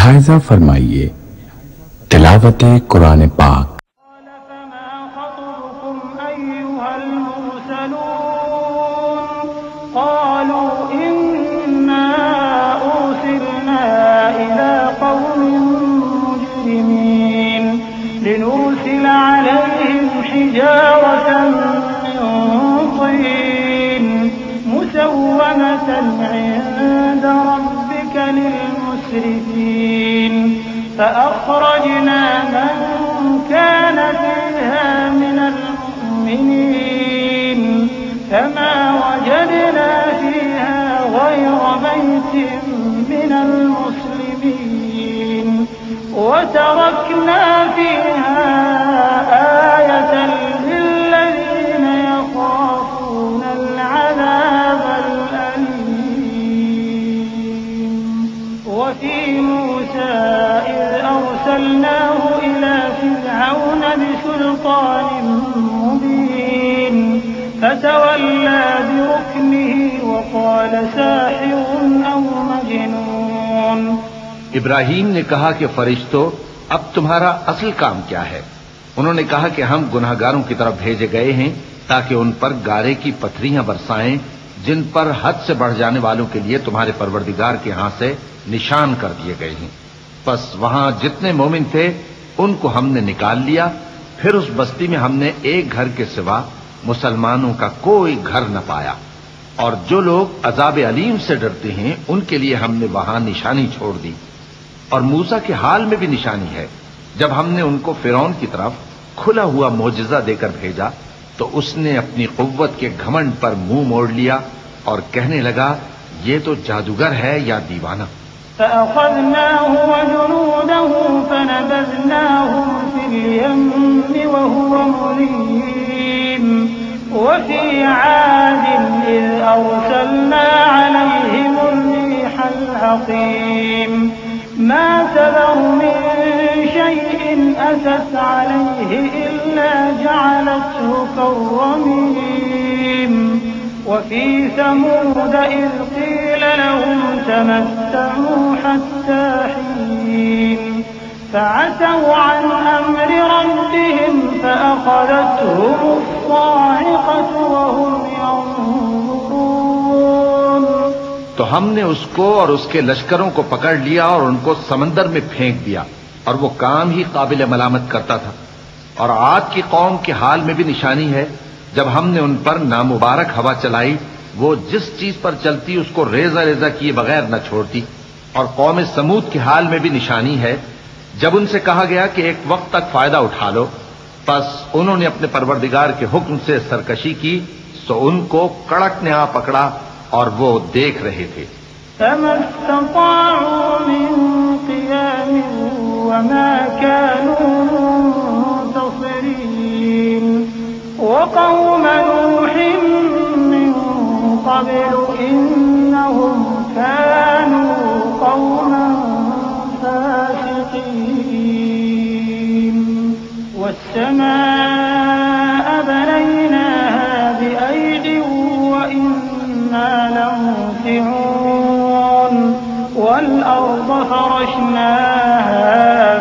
لہذا فرمائیے تلاوت قرآن پاک۔ قال فما خطبكم أيها المرسلون قالوا إنا أرسلنا إلى قوم مجرمين لنرسل عليهم حجارة من طين مسومة عند ربك للمسرفين فأخرجنا من كان فيها من المؤمنين فما وجدنا فيها غير بيت من المسلمين وتركنا فيها آية للذين يخافون العذاب الأليم وفي موسى أرسلناه إلى فرعون بسلطان مبين فتولى بركنه وقال ساحر أو مجنون۔ ابراہیم نے کہا کہ فرشتوں اب تمہارا اصل کام کیا ہے؟ انہوں نے کہا کہ ہم گناہگاروں کی طرف بھیجے گئے ہیں تاکہ ان پر گارے کی پتھریاں برسائیں جن پر حد سے بڑھ جانے والوں کے لیے تمہارے پروردگار کے ہاں سے نشان کر دیے گئے ہیں۔ بس وہاں جتنے مومن تھے ان کو ہم نے نکال لیا، پھر اس بستی میں ہم نے ایک گھر کے سوا مسلمانوں کا کوئی گھر نہ پایا، اور جو لوگ عذاب علیم سے ڈرتے ہیں ان کے لیے ہم نے وہاں نشانی چھوڑ دی۔ اور موسیٰ کے حال میں بھی نشانی ہے، جب ہم نے ان کو فرعون کی طرف کھلا ہوا معجزہ دے کر بھیجا تو اس نے اپنی قوت کے گھمنڈ پر منہ موڑ لیا اور کہنے لگا یہ تو جادوگر ہے یا دیوانہ۔ فأخذناه وجنوده فنبذناهم في اليم وهو مليم وفي عاد إذ أرسلنا عليهم الريح العقيم ما تذر من شيء أتت عليه إلا جعلته كالرميم وفي ثمود إذ قيل لهم تمتعوا حتى حين فعتوا عن أمر ربهم فأخذتهم الصاعقة وهم ينظرون۔ تو ہم نے اس کو اور اس کے لشکروں کو پکڑ لیا اور ان کو سمندر میں پھینک دیا، اور وہ کام ہی قابل ملامت کرتا تھا۔ اور عاد کی قوم کے حال میں بھی نشانی ہے، جب ہم نے ان پر نامبارک ہوا چلائی وہ جس چیز پر چلتی اس کو ریزہ ریزہ کیے بغیر نہ چھوڑتی۔ اور قوم سمود کے حال میں بھی نشانی ہے، جب ان سے کہا گیا کہ ایک وقت تک فائدہ اٹھا لو، پس انہوں نے اپنے پروردگار کے حکم سے سرکشی کی تو ان کو کڑک نے آ پکڑا اور وہ دیکھ رہے تھے۔ فما استطاعوا من قيام وما كانوا منتصرين وقوم نوح من قبل إنهم كانوا قوما فاسقين والسماء بنيناها بأيد وإنا لموسعون والأرض فرشناها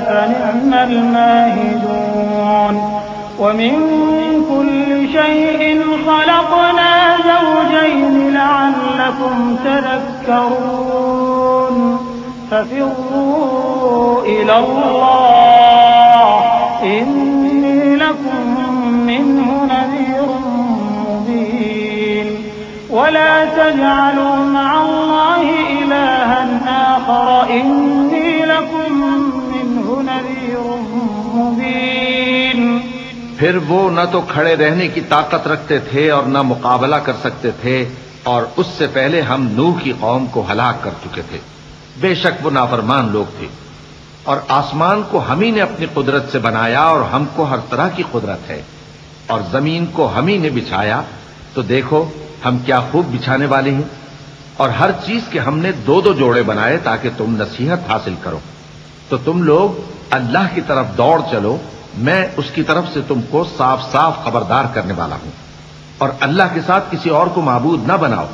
فنعم الماهدون ومن كل شيء خلقنا زوجين لعلكم تذكرون ففروا إلى الله إني لكم منه نذير مبين ولا تجعلوا مع الله إلها آخر إني لكم منه نذير مبين۔ پھر وہ نہ تو کھڑے رہنے کی طاقت رکھتے تھے اور نہ مقابلہ کر سکتے تھے، اور اس سے پہلے ہم نوح کی قوم کو ہلاک کر چکے تھے۔ بے شک وہ نافرمان لوگ تھے۔ اور آسمان کو ہم ہی نے اپنی قدرت سے بنایا اور ہم کو ہر طرح کی قدرت ہے، اور زمین کو ہم ہی نے بچھایا، تو دیکھو ہم کیا خوب بچھانے والے ہیں۔ اور ہر چیز کے ہم نے دو دو جوڑے بنائے تاکہ تم نصیحت حاصل کرو۔ تو تم لوگ اللہ کی طرف دوڑ چلو، میں اس کی طرف سے تم کو صاف صاف خبردار کرنے والا ہوں، اور اللہ کے ساتھ کسی اور کو معبود نہ بناؤ،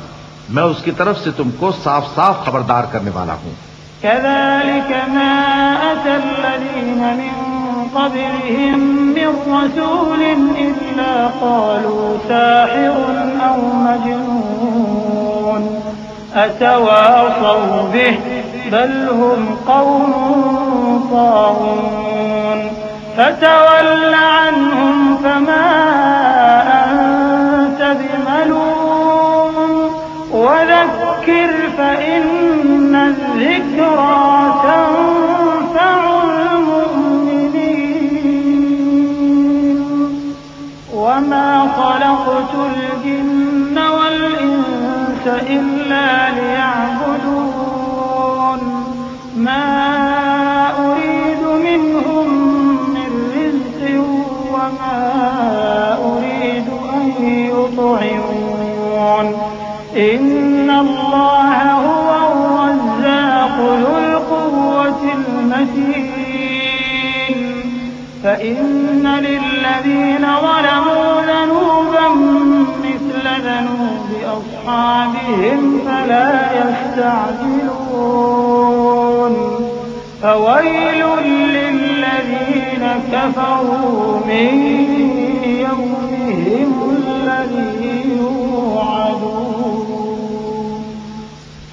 میں اس کی طرف سے تم کو صاف صاف خبردار کرنے والا ہوں۔ كذلك ما أتى الذين من قبلهم من رسول إلا قالوا ساحر أو مجنون أتواصوا به بل هم قوم طاغون فتول عنهم فما أنت بملوم وذكر فإن الذكرى تنفع المؤمنين وما خلقت الجن والإنس إلا ليعبدون ما أريد منهم من رزق وما أريد أن يطعمون إن الله هو الرزاق ذو القوة المتين فإن للذين ظلموا ذنوبا مثل ذنوب أصحابهم فلا يستعجلون فويل للذين كفروا من يومهم الذي يوعدون।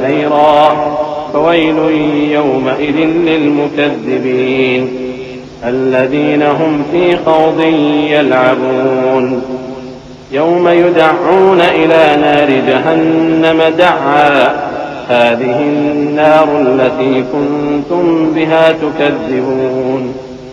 سيرا فويل يومئذ للمكذبين الذين هم في خوض يلعبون يوم يدعون إلى نار جهنم دعا هذه النار التي كنتم بها تكذبون।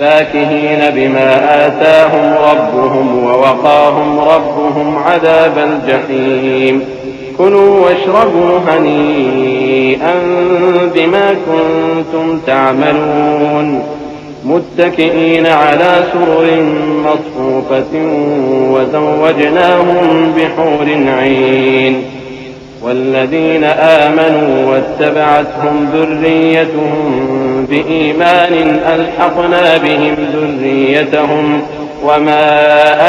فاكهين بما آتاهم ربهم ووقاهم ربهم عذاب الجحيم كلوا واشربوا هنيئا بما كنتم تعملون متكئين على سرر مصفوفة وزوجناهم بحور عين والذين آمنوا واتبعتهم ذريتهم بإيمان ألحقنا بهم ذريتهم وما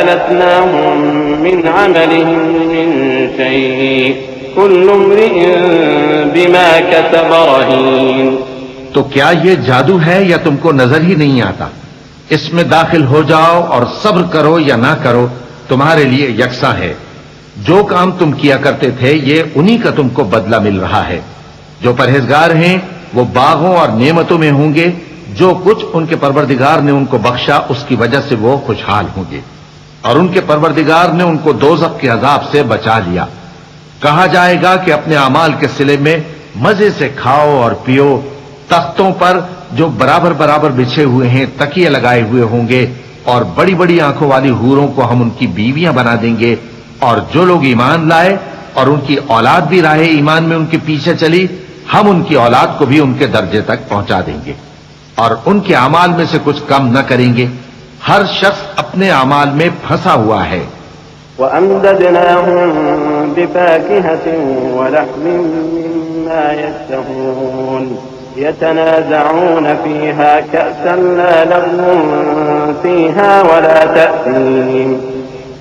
ألتناهم من عملهم من شيء كل امرئ بما كسب رهين. تو کیا یہ جادو ہے یا تم کو نظر ہی نہیں آتا؟ اس میں داخل ہو جاؤ اور صبر کرو یا نہ کرو تمہارے لیے یکساں ہے. جو کام تم کیا کرتے تھے یہ انہی کا تم کو بدلہ مل رہا ہے. جو پرہیزگار ہیں وہ باغوں اور نعمتوں میں ہوں گے. جو کچھ ان کے پروردگار نے ان کو بخشا اس کی وجہ سے وہ خوشحال ہوں گے، اور ان کے پروردگار نے ان کو دوزخ کے عذاب سے بچا لیا. کہا جائے گا کہ اپنے اعمال کے صلے میں مزے سے کھاؤ اور پیو. تختوں پر جو برابر برابر بچھے ہوئے ہیں تکیے لگائے ہوئے ہوں گے، اور بڑی بڑی آنکھوں والی حوروں کو ہم ان کی بیویاں بنا دیں گے. اور جو لوگ ایمان لائے اور ان کی اولاد بھی راہ ایمان میں ان کے پیچھے چلی، ہم ان کی اولاد کو بھی ان کے درجے تک پہنچا دیں گے اور ان کے اعمال میں سے کچھ کم نہ کریں گے. ہر شخص اپنے اعمال میں پھنسا ہوا ہے. وَأَمْدَدْنَاهُمْ بِفَاكِهَةٍ وَلَحْمٍ مِّمَّا يَشْتَهُونَ يَتَنَازَعُونَ فِيهَا كَأْسًا لَّا لَغْوٌ فِيهَا وَلَا تَأْثِيمٌ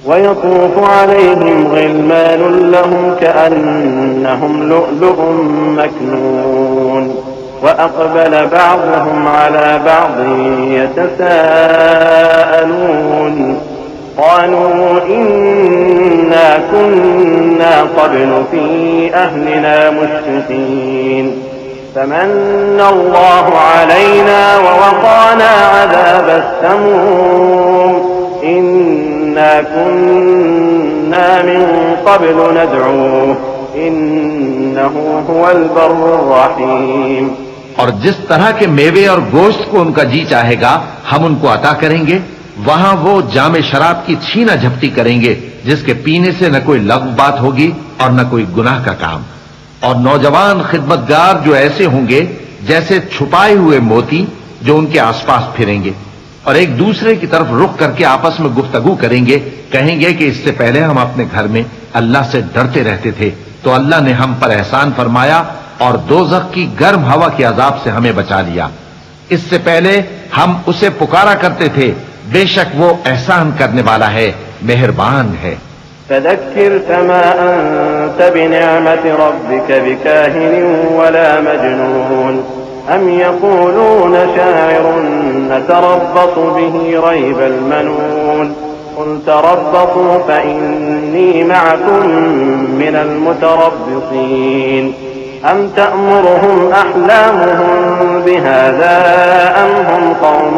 وَيَطُوفُ عَلَيْهِمْ غِلْمَانٌ لَّهُمْ كَأَنَّهُمْ لُؤْلُؤٌ مَّكْنُونٌ وَأَقْبَلَ بَعْضُهُمْ عَلَى بَعْضٍ يَتَسَاءَلُونَ قَالُوا إِنَّا كُنَّا قَبْلُ فِي أَهْلِنَا مُشْفِقِينَ فَمَنَّ اللَّهُ عَلَيْنَا وَوَقَانَا عَذَابَ السَّمُومِ إِنَّا كُنَّا مِن قَبْلُ نَدْعُوهُ إِنَّهُ هُوَ الْبَرُّ الرَّحِيمُ. اور جس طرح کے میوے اور گوشت کو ان کا جی چاہے گا ہم ان کو عطا کریں گے. وہاں وہ جام شراب کی چھینا جھپٹی کریں گے جس کے پینے سے نہ کوئی لغو بات ہوگی اور نہ کوئی گناہ کا کام. اور نوجوان خدمتگار جو ایسے ہوں گے جیسے چھپائے ہوئے موتی جو ان کے آس پاس پھریں گے اور ایک دوسرے کی طرف رخ کر کے آپس میں گفتگو کریں گے. کہیں گے کہ اس سے پہلے ہم اپنے گھر میں اللہ سے ڈرتے رہتے تھے تو اللہ نے ہم پر احسان فرمایا اور دوزخ کی گرم ہوا کے عذاب سے ہمیں بچا لیا. اس سے پہلے ہم اسے پکارا کرتے تھے، بے شک وہ احسان کرنے والا ہے، مہربان ہے. فذكر فما أنت بنعمة ربك بكاهن ولا مجنون أم يقولون شاعر نتربص به ريب المنون قل تربصوا فإني معكم من المتربصين أم تأمرهم أحلامهم بهذا أم هم قوم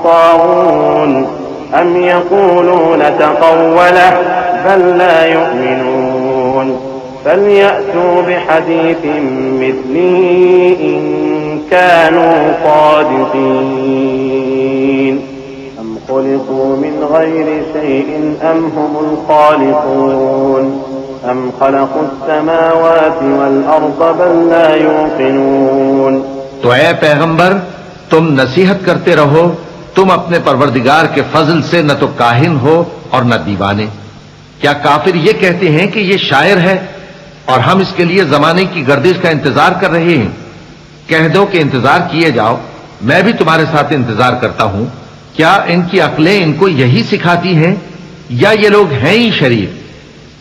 طاغون أم يقولون تقوله بل لا يؤمنون فليأتوا بحديث مثله إن كانوا صادقين أم خلقوا من غير شيء أم هم الخالقون أم خلقوا السماوات والأرض بل لا يوقنون. تو اے پیغمبر تم نصیحت کرتے رہو، تم اپنے پروردگار کے فضل سے نہ تو کاہن ہو اور نہ دیوانے. کیا کافر یہ کہتے ہیں کہ یہ شاعر ہے اور ہم اس کے لیے زمانے کی گردش کا انتظار کر رہے ہیں؟ کہہ دو کہ انتظار کیے جاؤ، میں بھی تمہارے ساتھ انتظار کرتا ہوں. کیا ان کی عقلیں ان کو یہی سکھاتی ہیں یا یہ لوگ ہیں ہی شریف؟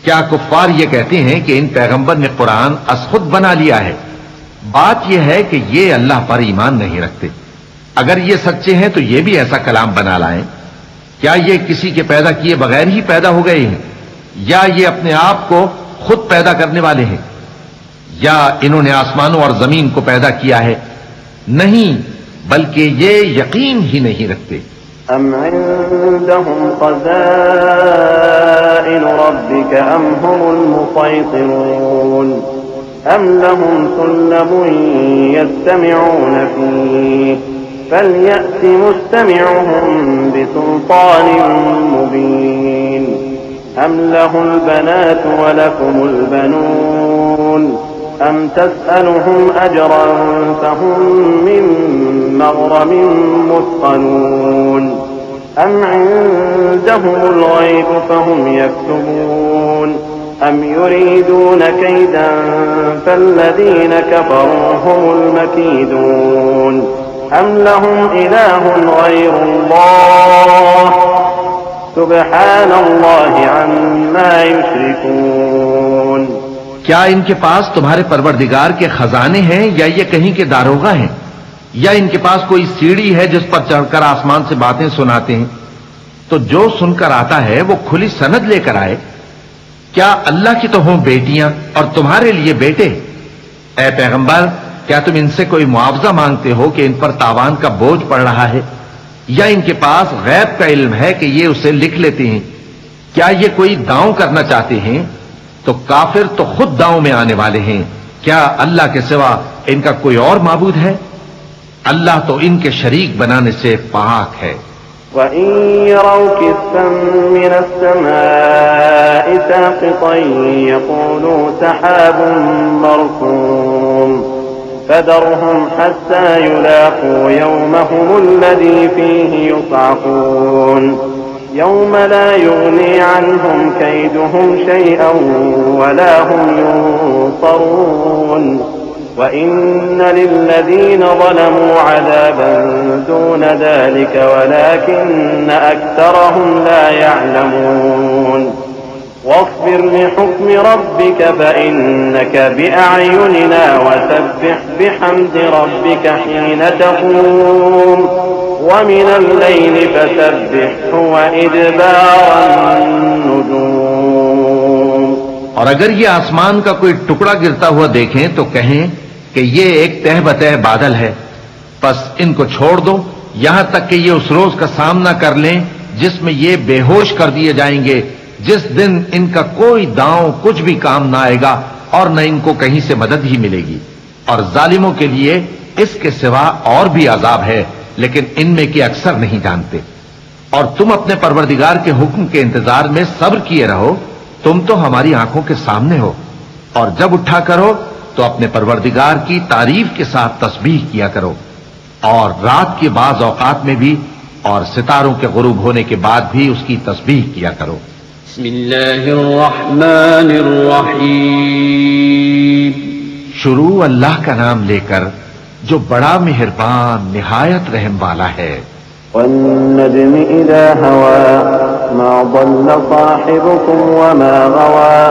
کیا کفار یہ کہتے ہیں کہ ان پیغمبر نے قرآن از خود بنا لیا ہے؟ بات یہ ہے کہ یہ اللہ پر ایمان نہیں رکھتے. اگر یہ سچے ہیں تو یہ بھی ایسا کلام بنا لائیں. کیا یہ کسی کے پیدا کیے بغیر ہی پیدا ہو گئے ہیں یا یہ اپنے آپ کو خود پیدا کرنے والے ہیں؟ یا انہوں نے آسمانوں اور زمین کو پیدا کیا ہے؟ نہیں، بلکہ یہ یقین ہی نہیں رکھتے. أم عندهم خزائن ربك أم هم المسيطرون أم لهم سلم يستمعون فيه فليأت مستمعهم بسلطان مبين أم له البنات ولكم البنون أم تسألهم أجرا فهم من مغرم مثقلون أم عندهم الغيب فهم يكتبون أم يريدون كيدا فالذين كفروا هم المكيدون أم لهم إله غير الله سبحان الله عما يشركون. کیا ان کے پاس تمہارے پروردگار کے خزانے ہیں یا یہ کہیں کے داروغہ ہیں، یا ان کے پاس کوئی سیڑھی ہے جس پر چڑھ کر آسمان سے باتیں سناتے ہیں؟ تو جو سن کر آتا ہے وہ کھلی سند لے کر آئے۔ کیا اللہ کی تو ہوں بیٹیاں اور تمہارے لیے بیٹے؟ اے پیغمبر، کیا تم ان سے کوئی معاوضہ مانگتے ہو کہ ان پر تاوان کا بوجھ پڑ رہا ہے، یا ان کے پاس غیب کا علم ہے کہ یہ اسے لکھ لیتے ہیں؟ کیا یہ کوئی داؤں کرنا چاہتے ہیں؟ تو کافر تو خود داؤں میں آنے والے ہیں۔ کیا اللہ کے سوا ان کا کوئی اور معبود ہے؟ اللہ تو ان کے شریک بنانے سے پاک ہے۔ وَإِن يَرَوْا كِسْفًا مِّنَ السَّمَاءِ سَاقِطًا يَقُولُوا سَحَابٌ مَّرْكُومٌ فَذَرْهُمْ حَتَّىٰ يُلَاقُوا يَوْمَهُمُ الَّذِي فِيهِ يُصْعَقُونَ يَوْمَ لَا يُغْنِي عَنْهُمْ كَيْدُهُمْ شَيْئًا وَلَا هُمْ يُنصَرُونَ وَإِنَّ لِلَّذِينَ ظَلَمُوا عَذَابًا دُونَ ذَلِكَ وَلَكِنَّ أَكْثَرَهُمْ لَا يَعْلَمُونَ وَاصْبِرْ لِحُكْمِ رَبِّكَ فَإِنَّكَ بِأَعْيُنِنَا وَسَبِّحْ بِحَمْدِ رَبِّكَ حِينَ تَقُومُ وَمِنَ اللَّيْلِ فَسَبِّحْهُ وَإِدْبَارَ النُّجُومِ۔ اور اگر یہ آسمان کا کوئی ٹکڑا گرتا ہوا دیکھیں تو کہیں کہ یہ ایک تہ بتہ بادل ہے، پس ان کو چھوڑ دو یہاں تک کہ یہ اس روز کا سامنا کر لیں جس میں یہ بے ہوش کر دیے جائیں گے، جس دن ان کا کوئی داؤں کچھ بھی کام نہ آئے گا اور نہ ان کو کہیں سے مدد ہی ملے گی۔ اور ظالموں کے لیے اس کے سوا اور بھی عذاب ہے، لیکن ان میں کے اکثر نہیں جانتے۔ اور تم اپنے پروردگار کے حکم کے انتظار میں صبر کیے رہو، تم تو ہماری آنکھوں کے سامنے ہو۔ اور جب اٹھا کرو تو اپنے پروردگار کی تعریف کے ساتھ تسبیح کیا کرو، اور رات کے بعض اوقات میں بھی اور ستاروں کے غروب ہونے کے بعد بھی اس کی تسبیح کیا کرو۔ بسم اللہ الرحمن الرحیم۔ شروع اللہ کا نام لے کر جو بڑا مہربان نہایت رحم والا ہے۔ وَالنَّجْمِ إِذَا هَوَىٰ مَا ضَلَّ صَاحِبُكُمْ وَمَا غَوَىٰ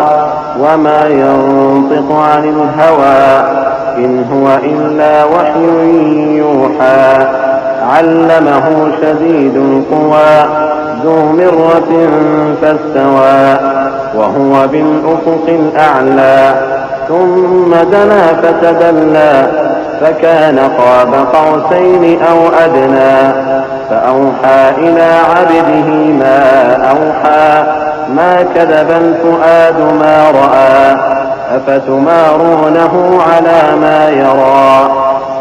وَمَا يَنطِقُ عَنِ الْهَوَىٰ إِنْ هُوَ إِلَّا وَحْيٌ يُوحَىٰ عَلَّمَهُ شَدِيدُ الْقُوَىٰ ذُو مِرَّةٍ فَاسْتَوَىٰ وَهُوَ بِالْأُفُقِ الْأَعْلَىٰ ثُمَّ دَنَا فَتَدَلَّىٰ فَكَانَ قَابَ قَوْسَيْنِ أَوْ أَدْنَىٰ فَأَوْحَىٰ إِلَىٰ عَبْدِهِ مَا أَوْحَىٰ مَا كَذَبَ الْفُؤَادُ مَا رَأَىٰ أَفَتُمَارُونَهُ عَلَىٰ مَا يَرَىٰ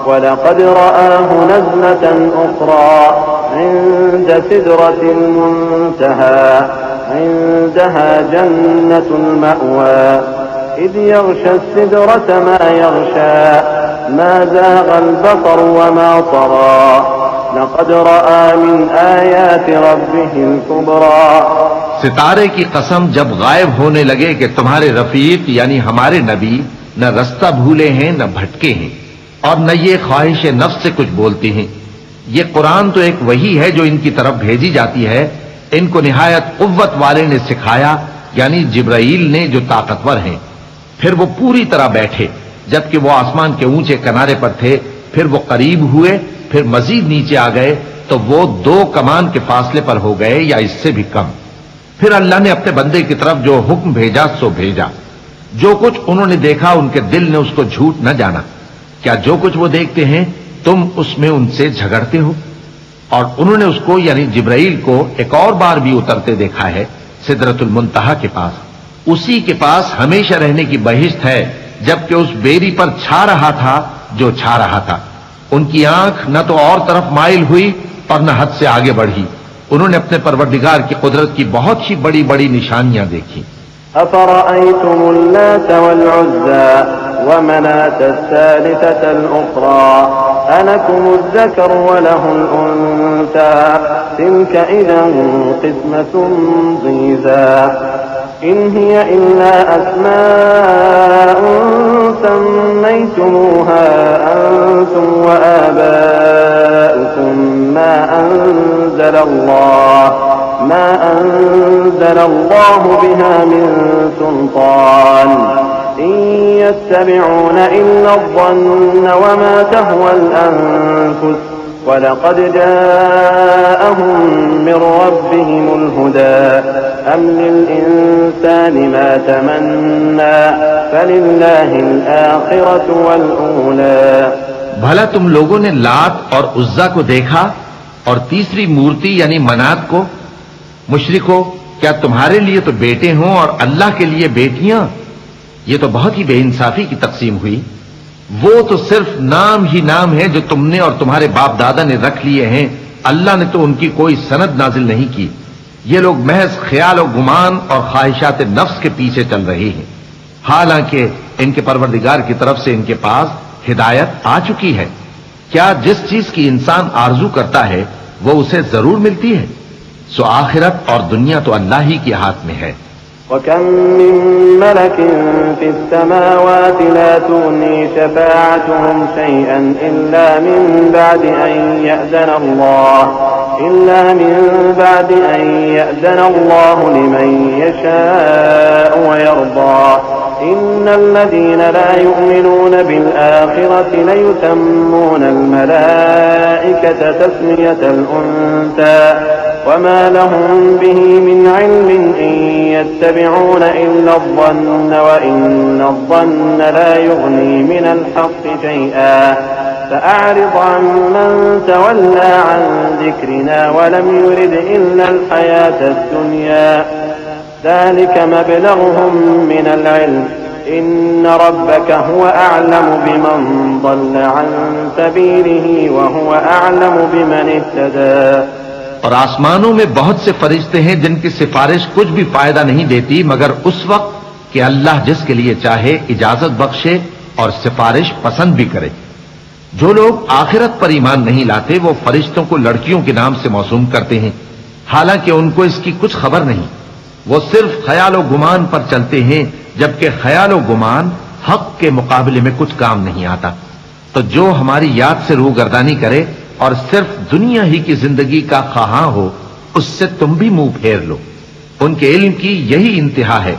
وَلَقَدْ رَآهُ نَزْلَةً أُخْرَىٰ عِندَ سِدْرَةِ الْمُنتَهَىٰ عِندَهَا جَنَّةُ الْمَأْوَىٰ إِذْ يَغْشَى السِّدْرَةَ مَا يَغْشَىٰ مَا زَاغَ الْبَصَرُ وَمَا طَغَىٰ لَقَدْ رَأَىٰ مِنْ آيَاتِ رَبِّهِ الْكُبْرَىٰ۔ ستارے کی قسم جب غائب ہونے لگے کہ تمہارے رفیق یعنی ہمارے نبی نہ رستہ بھولے ہیں نہ بھٹکے ہیں، اور نہ یہ خواہش نفس سے کچھ بولتے ہیں۔ یہ قرآن تو ایک وحی ہے جو ان کی طرف بھیجی جاتی ہے، ان کو نہایت قوت والے نے سکھایا، یعنی جبرائیل نے جو طاقتور ہیں۔ پھر وہ پوری طرح بیٹھے جبکہ وہ آسمان کے اونچے کنارے پر تھے، پھر وہ قریب ہوئے، پھر مزید نیچے آ گئے تو وہ 2 کمان کے فاصلے پر ہو گئے یا اس سے بھی کم۔ پھر اللہ نے اپنے بندے کی طرف جو حکم بھیجا سو بھیجا۔ جو کچھ انہوں نے دیکھا ان کے دل نے اس کو جھوٹ نہ جانا۔ کیا جو کچھ وہ دیکھتے ہیں تم اس میں ان سے جھگڑتے ہو؟ اور انہوں نے اس کو یعنی جبرائیل کو ایک اور بار بھی اترتے دیکھا ہے سدرۃ المنتہا کے پاس۔ اسی کے پاس ہمیشہ رہنے کی بہشت ہے، جبکہ اس بیری پر چھا رہا تھا جو چھا رہا تھا۔ ان کی آنکھ نہ تو اور طرف مائل ہوئی اور نہ حد سے آگے بڑھی۔ انہوں نے اپنے پروردگار کی قدرت کی بہت ہی بڑی بڑی نشانیاں دیکھی۔ أَفَرَأَيْتُمُ اللَّاتَ وَالْعُزَّىٰ وَمَنَاةَ الثَّالِثَةَ الْأُخْرَىٰ أَلَكُمُ الذَّكَرُ وَلَهُ الْأُنثَىٰ تِلْكَ إِذًا قِسْمَةٌ ضِيزَىٰ إِنْ هِيَ إِلَّا أَسْمَاءٌ سَمَّيْتُمُوهَا أَنتُمْ وَآبَاؤُكُم مَّا أَنزَلَ اللَّهُ بِهَا مِن سُلْطَانٍ إن يتبعون إلا الظن وما تهوى الأنفس ولقد جاءهم من ربهم الهدى أم للإنسان ما تمنى فلله الآخرة والأولى. بھلا تم لوگوں نے لات اور عزا کو دیکھا اور تیسری مورتی یعنی منات کو؟ مشرکو، کیا تمہارے لیے تو بیٹے ہوں اور اللہ کے لیے بیٹیاں؟ یہ تو بہت ہی بے انصافی کی تقسیم ہوئی. وہ تو صرف نام ہی نام ہے جو تم نے اور تمہارے باپ دادا نے رکھ لیے ہیں. اللہ نے تو ان کی کوئی سند نازل نہیں کی. یہ لوگ محض خیال و گمان اور خواہشات نفس کے پیچھے چل رہے ہیں، حالانکہ ان کے پروردگار کی طرف سے ان کے پاس ہدایت آ چکی ہے. کیا جس چیز کی انسان آرزو کرتا ہے وہ اسے ضرور ملتی ہے؟ سو آخرت اور دنیا تو اللہ ہی کے ہاتھ میں ہے. وكم من ملك في السماوات لا تغني شفاعتهم شيئا إلا من بعد أن يأذن الله لمن يشاء ويرضى. إن الذين لا يؤمنون بالآخرة ليسمون الملائكة تسمية الأنثى وما لهم به من علم إن يتبعون إلا الظن وإن الظن لا يغني من الحق شيئا فأعرض عمن تولى عن ذكرنا ولم يرد إلا الحياة الدنيا ذلك مبلغهم من العلم إن ربك هو أعلم بمن ضل عن سبيله وهو أعلم بمن اهتدى. اور آسمانوں میں بہت سے فرشتے ہیں جن کی سفارش کچھ بھی فائدہ نہیں دیتی مگر اس وقت کہ اللہ جس کے لیے چاہے اجازت بخشے اور سفارش پسند بھی کرے. جو لوگ آخرت پر ایمان نہیں لاتے وہ فرشتوں کو لڑکیوں کے نام سے موسوم کرتے ہیں، حالانکہ ان کو اس کی کچھ خبر نہیں. وہ صرف خیال و گمان پر چلتے ہیں، جبکہ خیال و گمان حق کے مقابلے میں کچھ کام نہیں آتا. تو جو ہماری یاد سے روگردانی کرے اور صرف دنیا ہی کی زندگی کا خواہاں ہو اس سے تم بھی منہ پھیر لو. ان کے علم کی یہی انتہا ہے.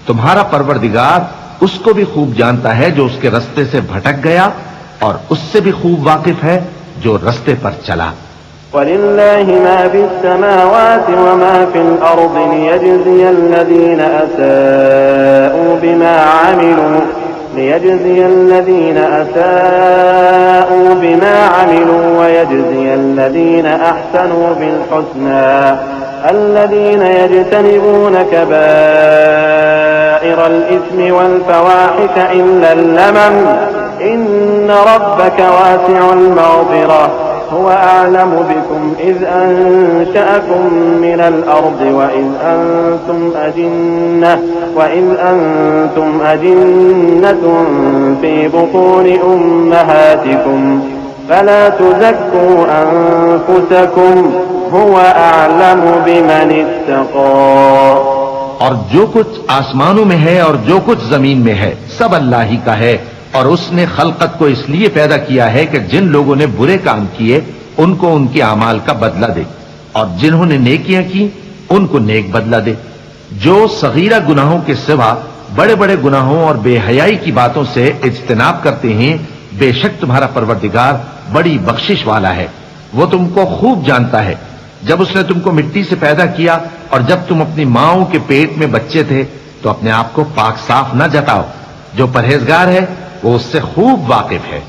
تمہارا پروردگار اس کو بھی خوب جانتا ہے جو اس کے رستے سے بھٹک گیا اور اس سے بھی خوب واقف ہے جو رستے پر چلا. وَلِلَّهِ مَا فِي السَّمَاوَاتِ وَمَا فِي الْأَرْضِ لِيَجْزِيَ الَّذِينَ أَسَاءُوا بِمَا عَمِلُوا وَيَجْزِيَ الَّذِينَ أَحْسَنُوا بِالْحُسْنَى الَّذِينَ يَجْتَنِبُونَ كَبَائِرَ الْإِثْمِ وَالْفَوَاحِشَ إِلَّا اللَّمَمَ إِنَّ رَبَّكَ وَاسِعُ الْمَغْفِرَةِ هو أعلم بكم إذ أنشأكم من الأرض وإذ أنتم أجنة في بطون أمهاتكم فلا تزكوا أنفسكم هو أعلم بمن اتقى. اور جو کچھ آسمانوں میں ہے اور جو کچھ زمین میں ہے سب اللہ ہی کا ہے، اور اس نے خلقت کو اس لیے پیدا کیا ہے کہ جن لوگوں نے برے کام کیے ان کو ان کے اعمال کا بدلہ دے اور جنہوں نے نیکیاں کی ان کو نیک بدلہ دے. جو صغیرہ گناہوں کے سوا بڑے بڑے گناہوں اور بے حیائی کی باتوں سے اجتناب کرتے ہیں، بے شک تمہارا پروردگار بڑی بخشش والا ہے. وہ تم کو خوب جانتا ہے. جب اس نے تم کو مٹی سے پیدا کیا اور جب تم اپنی ماؤں کے پیٹ میں بچے تھے تو اپنے آپ کو پاک صاف نہ جتاؤ. جو پرہیزگار ہے وہ اس سے خوب واقف ہے.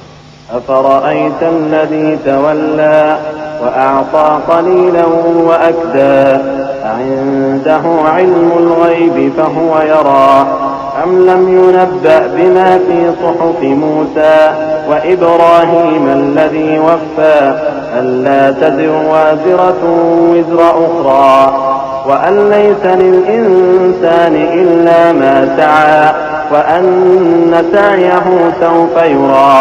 أفرأيت الذي تولى وأعطى قليلا وأكدى عنده علم الغيب فهو يرى أم لم ينبأ بما في صحف موسى وإبراهيم الذي وفى ألا تزر وازرة وزر أخرى وأن ليس للإنسان إلا ما سعى وأن سعيه سوف يرى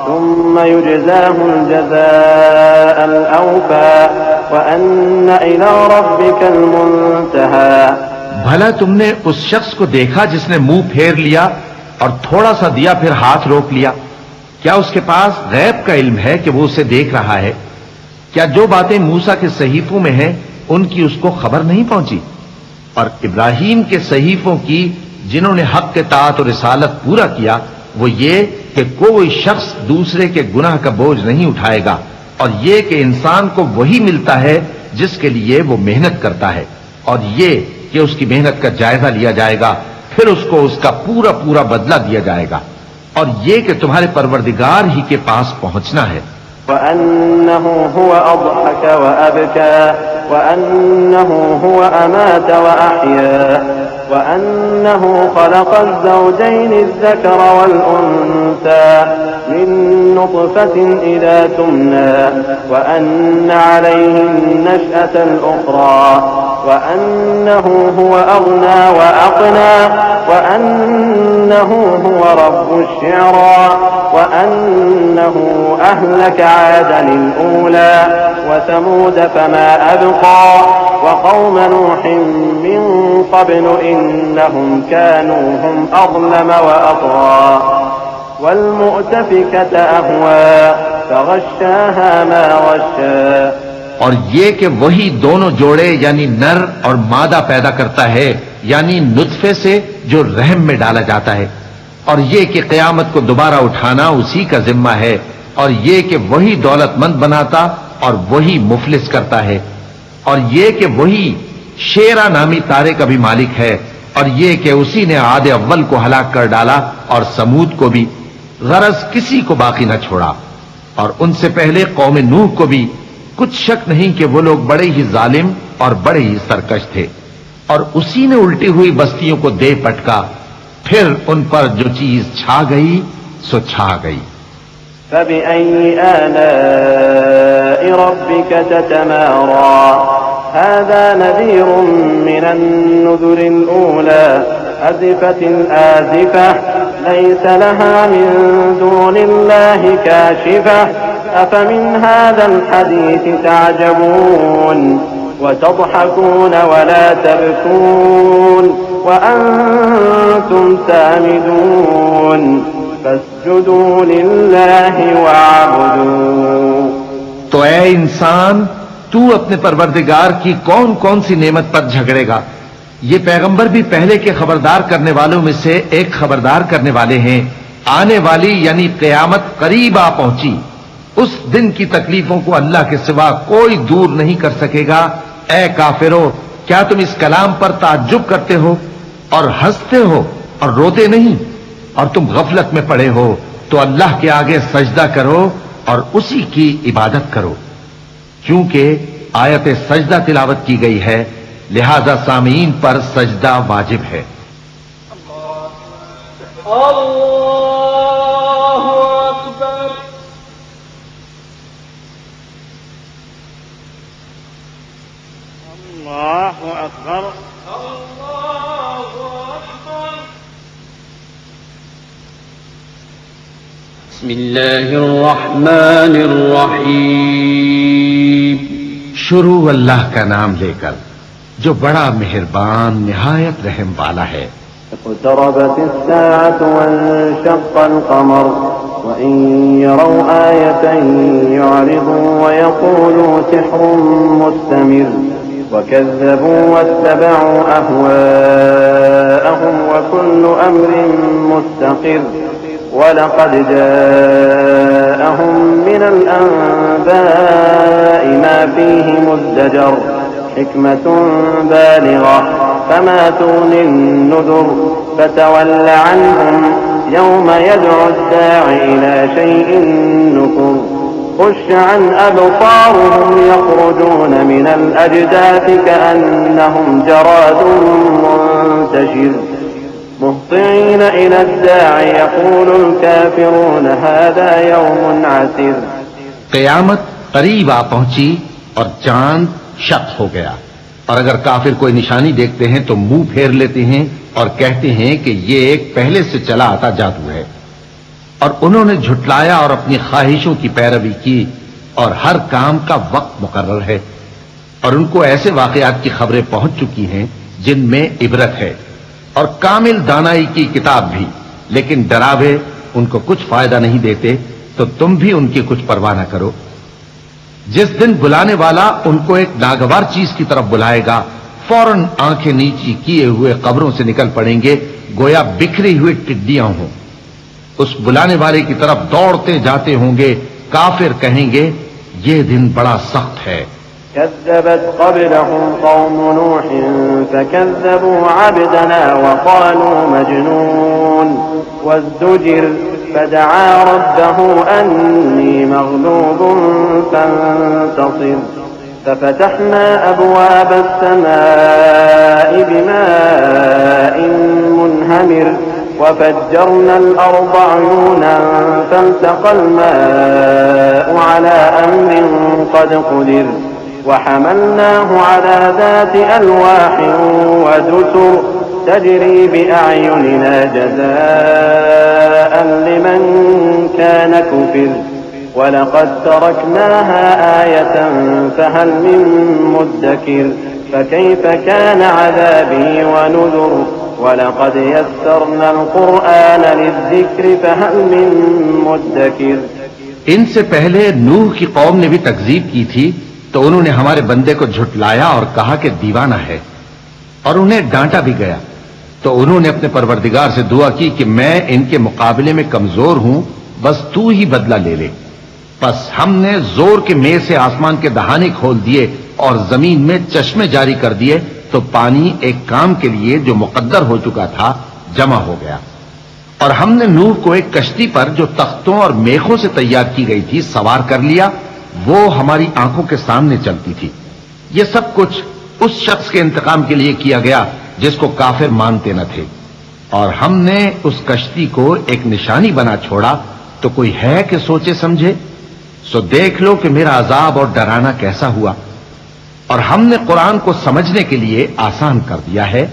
ثم يجزاه الجزاء الأوفى وأن إلى ربك المنتهى. بھلا تم نے اس شخص کو دیکھا جس نے منہ پھیر لیا اور تھوڑا سا دیا پھر ہاتھ روک لیا؟ کیا اس کے پاس غیب کا علم ہے کہ وہ اسے دیکھ رہا ہے؟ کیا جو باتیں موسیٰ کے صحیفوں میں ہیں ان کی اس کو خبر نہیں پہنچی؟ اور ابراہیم کے صحیفوں کی جنہوں نے حق کے طاعت اور رسالت پورا کیا وہ یہ کہ کوئی شخص دوسرے کے گناہ کا بوجھ نہیں اٹھائے گا، اور یہ کہ انسان کو وہی ملتا ہے جس کے لیے وہ محنت کرتا ہے، اور یہ کہ اس کی محنت کا جائزہ لیا جائے گا، پھر اس کو اس کا پورا پورا بدلہ دیا جائے گا، اور یہ کہ تمہارے پروردگار ہی کے پاس پہنچنا ہے۔ وأنه هو أضحك وأبكى وأنه هو أمات وأحيا وأنه خلق الزوجين الذكر والأنثى من نطفة إذا تمنى وأن عليه النشأة الأخرى وأنه هو أغنى وأقنى وأنه هو رب الشعرى وأنه أهلك عادا الأولى وثمود فما أبقى وقوم نوح من قبل إنهم كانوا هم أظلم وأطغى والمؤتفكة أهوى فغشاها ما غشا۔ اور یہ کہ وہی دونوں جوڑے یعنی نر اور مادہ پیدا کرتا ہے، یعنی نطفے سے جو رحم میں ڈالا جاتا ہے، اور یہ کہ قیامت کو دوبارہ اٹھانا اسی کا ذمہ ہے، اور یہ کہ وہی دولت مند بناتا اور وہی مفلس کرتا ہے، اور یہ کہ وہی شیرا نامی تارے کا بھی مالک ہے، اور یہ کہ اسی نے عاد اول کو ہلاک کر ڈالا اور سمود کو بھی، غرض کسی کو باقی نہ چھوڑا، اور ان سے پہلے قوم نوح کو بھی۔ کچھ شک نہیں کہ وہ لوگ بڑے ہی ظالم اور بڑے ہی سرکش تھے، اور اسی نے الٹی ہوئی بستیوں کو دے پٹکا، پھر ان پر جو چیز چھا گئی سو چھا گئی۔ فبأي آلاء ربك تتمارى هذا نذير من النذر الأولى أزفت الآزفة ليس لها من دون الله كاشفة أفمن هذا الحديث تعجبون وتضحكون ولا تبكون وأنتم سامدون فاسجدوا لله واعبدوا۔ تو اے انسان، تو اپنے پروردگار کی کون کون سی نعمت پر جھگڑے گا؟ یہ پیغمبر بھی پہلے کے خبردار کرنے والوں میں سے ایک خبردار کرنے والے ہیں۔ آنے والی یعنی قیامت قریب آ پہنچی، اس دن کی تکلیفوں کو اللہ کے سوا کوئی دور نہیں کر سکے گا۔ اے کافرو، کیا تم اس کلام پر تعجب کرتے ہو اور ہنستے ہو اور روتے نہیں؟ اور تم غفلت میں پڑے ہو تو اللہ کے آگے سجدہ کرو اور اسی کی عبادت کرو، کیونکہ آیت سجدہ تلاوت کی گئی ہے، لہذا سامعین پر سجدہ واجب ہے۔ الله أكبر بسم الله الرحمن الرحيم۔ شروع اللہ کا نام لے کر جو بڑا مہربان نہایت رحم والا ہے۔ اقتربت الساعة وانشق القمر وإن يروا آية يعرضوا ويقولوا سحر مستمر وكذبوا واتبعوا أهواءهم وكل أمر مستقر ولقد جاءهم من الأنباء ما فيه مزدجر حكمة بالغة فما تغني النذر فتول عنهم يوم يدعو الداعي إلى شيء نكر خش عن أبصارهم يخرجون من الأجداث كأنهم جراد منتشر مهطعين إلى الداعي يقول الكافرون هذا يوم عسير۔ قیامت قریب آ پہنچی اور چاند شق ہو گیا، اور اگر کافر کوئی نشانی دیکھتے ہیں تو منہ پھیر لیتے ہیں اور کہتے ہیں کہ یہ ایک پہلے سے چلا آتا جادو ہے، اور انہوں نے جھٹلایا اور اپنی خواہشوں کی پیروی کی، اور ہر کام کا وقت مقرر ہے، اور ان کو ایسے واقعات کی خبریں پہنچ چکی ہیں جن میں عبرت ہے، اور کامل دانائی کی کتاب بھی، لیکن ڈراوے ان کو کچھ فائدہ نہیں دیتے، تو تم بھی ان کی کچھ پرواہ نہ کرو۔ جس دن بلانے والا ان کو ایک ناگوار چیز کی طرف بلائے گا، فوراً آنکھیں نیچی کیے ہوئے قبروں سے نکل پڑیں گے، گویا بکھری ہوئی ٹڈیاں ہوں. اس بلانے والے کی طرف دوڑتے جاتے ہوں گے. کافر کہیں گے یہ دن بڑا سخت ہے. كذبت قبلهم قوم نوح فكذبوا عبدنا وقالوا مجنون وازدجر فدعا ربه أني مغلوب فانتصر ففتحنا أبواب السماء بماء منهمر وفجرنا الأرض عيونا فالتقى الماء على أمر قد قدر وحملناه على ذات ألواح ودسر تجري بأعيننا جزاء لمن كان كفر ولقد تركناها آية فهل من مدكر فكيف كان عذابي ونذر وَلَقَدْ يَسَّرْنَا الْقُرْآنَ لِلذِّكْرِ فَهَلْ مِن مُّدَّكِرٍ. ان سے پہلے نوح کی قوم نے بھی تکذیب کی تھی تو انہوں نے ہمارے بندے کو جھٹلایا اور کہا کہ دیوانہ ہے، اور انہیں ڈانٹا بھی گیا. تو انہوں نے اپنے پروردگار سے دعا کی کہ میں ان کے مقابلے میں کمزور ہوں، بس تو ہی بدلہ لے لے. بس ہم نے زور کے مے سے آسمان کے دہانے کھول دیے اور زمین میں چشمے جاری کر دیے، تو پانی ایک کام کے لیے جو مقدر ہو چکا تھا جمع ہو گیا. اور ہم نے نوح کو ایک کشتی پر جو تختوں اور میخوں سے تیار کی گئی تھی سوار کر لیا، وہ ہماری آنکھوں کے سامنے چلتی تھی. یہ سب کچھ اس شخص کے انتقام کے لیے کیا گیا جس کو کافر مانتے نہ تھے. اور ہم نے اس کشتی کو ایک نشانی بنا چھوڑا، تو کوئی ہے کہ سوچے سمجھے؟ سو دیکھ لو کہ میرا عذاب اور ڈرانا کیسا ہوا. اور ہم نے قرآن کو سمجھنے کے لیے آسان کر دیا ہے،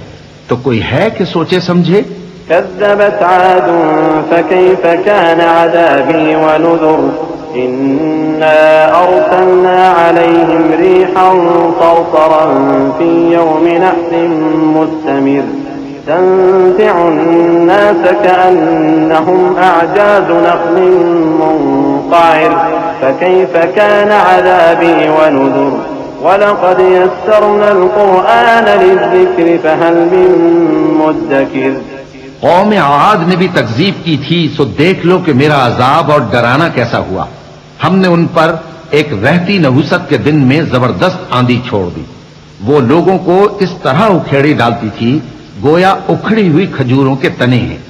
تو کوئی ہے کہ سوچے سمجھے؟ كذبت عاد فكيف كان عذابي ونذر إنا أرسلنا عليهم ريحا صرصرا في يوم نحس مستمر تنزع الناس كأنهم أعجاز نخل منقعر فكيف كان عذابي ونذر وَلَقَدْ يَسَّرْنَا الْقُرْآنَ لِلذِّكْرِ فَهَلْ مِن مُّدَّكِرٍ. قوم عاد نے بھی تکذیب کی تھی، سو دیکھ لو کہ میرا عذاب اور ڈرانا کیسا ہوا. ہم نے ان پر ایک رہتی نحوست کے دن میں زبردست آندھی چھوڑ دی. وہ لوگوں کو اس طرح اکھیڑی ڈالتی تھی گویا اکھڑی ہوئی کھجوروں کے تنے ہیں.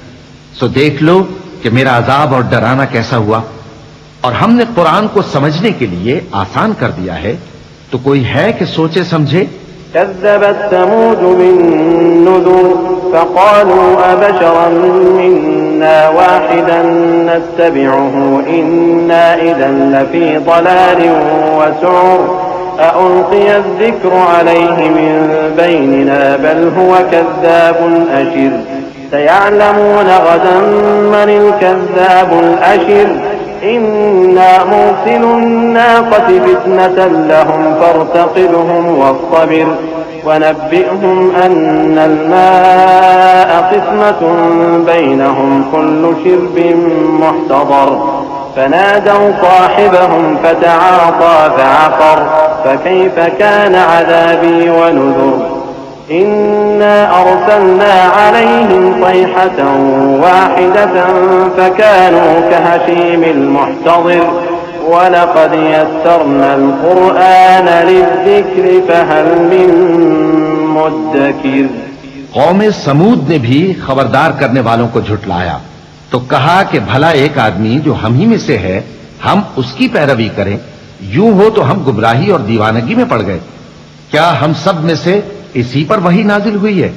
سو دیکھ لو کہ میرا عذاب اور ڈرانا کیسا ہوا. اور ہم نے قرآن کو سمجھنے کے لیے آسان کر دیا ہے، تو کوئی ہے کہ سوچے سمجھے؟ كذبت ثمود بالنذر فقالوا أبشرا منا واحدا نتبعه إنا إذا لفي ضلال وسعر أألقي الذكر عليه من بيننا بل هو كذاب أشر سيعلمون غدا من الكذاب الأشر إنا مرسل الناقة فتنة لهم فارتقبهم واصطبر ونبئهم أن الماء قسمة بينهم كل شرب محتضر فنادوا صاحبهم فتعاطى فعقر فكيف كان عذابي ونذر إنا أرسلنا عليهم صيحة واحدة فكانوا كهشيم المحتضر وَلَقَدْ يَسَّرْنَا الْقُرْآنَ لِلذِّكْرِ فَهَلْ مِن مُّدَّكِرٍ. قوم سمود نے بھی خبردار کرنے والوں کو جھٹلایا تو کہا کہ بھلا ایک آدمی جو ہم ہی میں سے ہے ہم اس کی پیروی کریں، یوں ہو تو ہم گمراہی اور دیوانگی میں پڑ گئے. کیا ہم سب میں سے اسی پر وحی نازل ہوئی ہے؟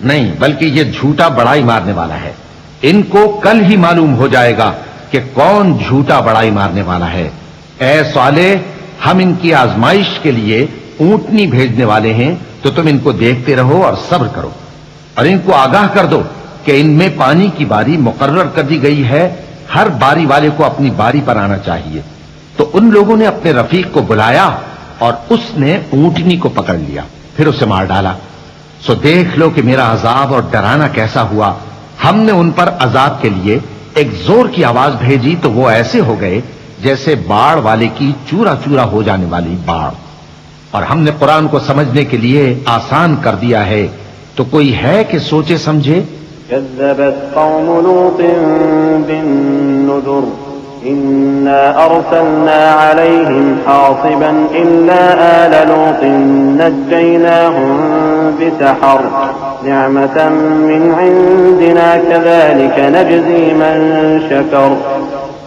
نہیں، بلکہ یہ جھوٹا بڑائی مارنے والا ہے. ان کو کل ہی معلوم ہو جائے گا کہ کون جھوٹا بڑائی مارنے والا ہے. اے صالح، ہم ان کی آزمائش کے لیے اونٹنی بھیجنے والے ہیں، تو تم ان کو دیکھتے رہو اور صبر کرو، اور ان کو آگاہ کر دو کہ ان میں پانی کی باری مقرر کر دی گئی ہے، ہر باری والے کو اپنی باری پر آنا چاہیے. تو ان لوگوں نے اپنے رفیق کو بلایا اور اس نے اونٹنی کو پکڑ لیا، پھر اسے مار ڈالا. سو دیکھ لو کہ میرا عذاب اور ڈرانا کیسا ہوا. ہم نے ان پر عذاب کے لیے ایک زور کی آواز بھیجی تو وہ ایسے ہو گئے جیسے باڑ والے کی چورا چورا ہو جانے والی باڑ. اور ہم نے قرآن کو سمجھنے کے لیے آسان کر دیا ہے، تو کوئی ہے کہ سوچے سمجھے؟ كذبت قوم لوط بالنذر إنا أرسلنا عليهم حاصبا إلا آل لوط نجيناهم بسحر نعمة من عندنا كذلك نجزي من شكر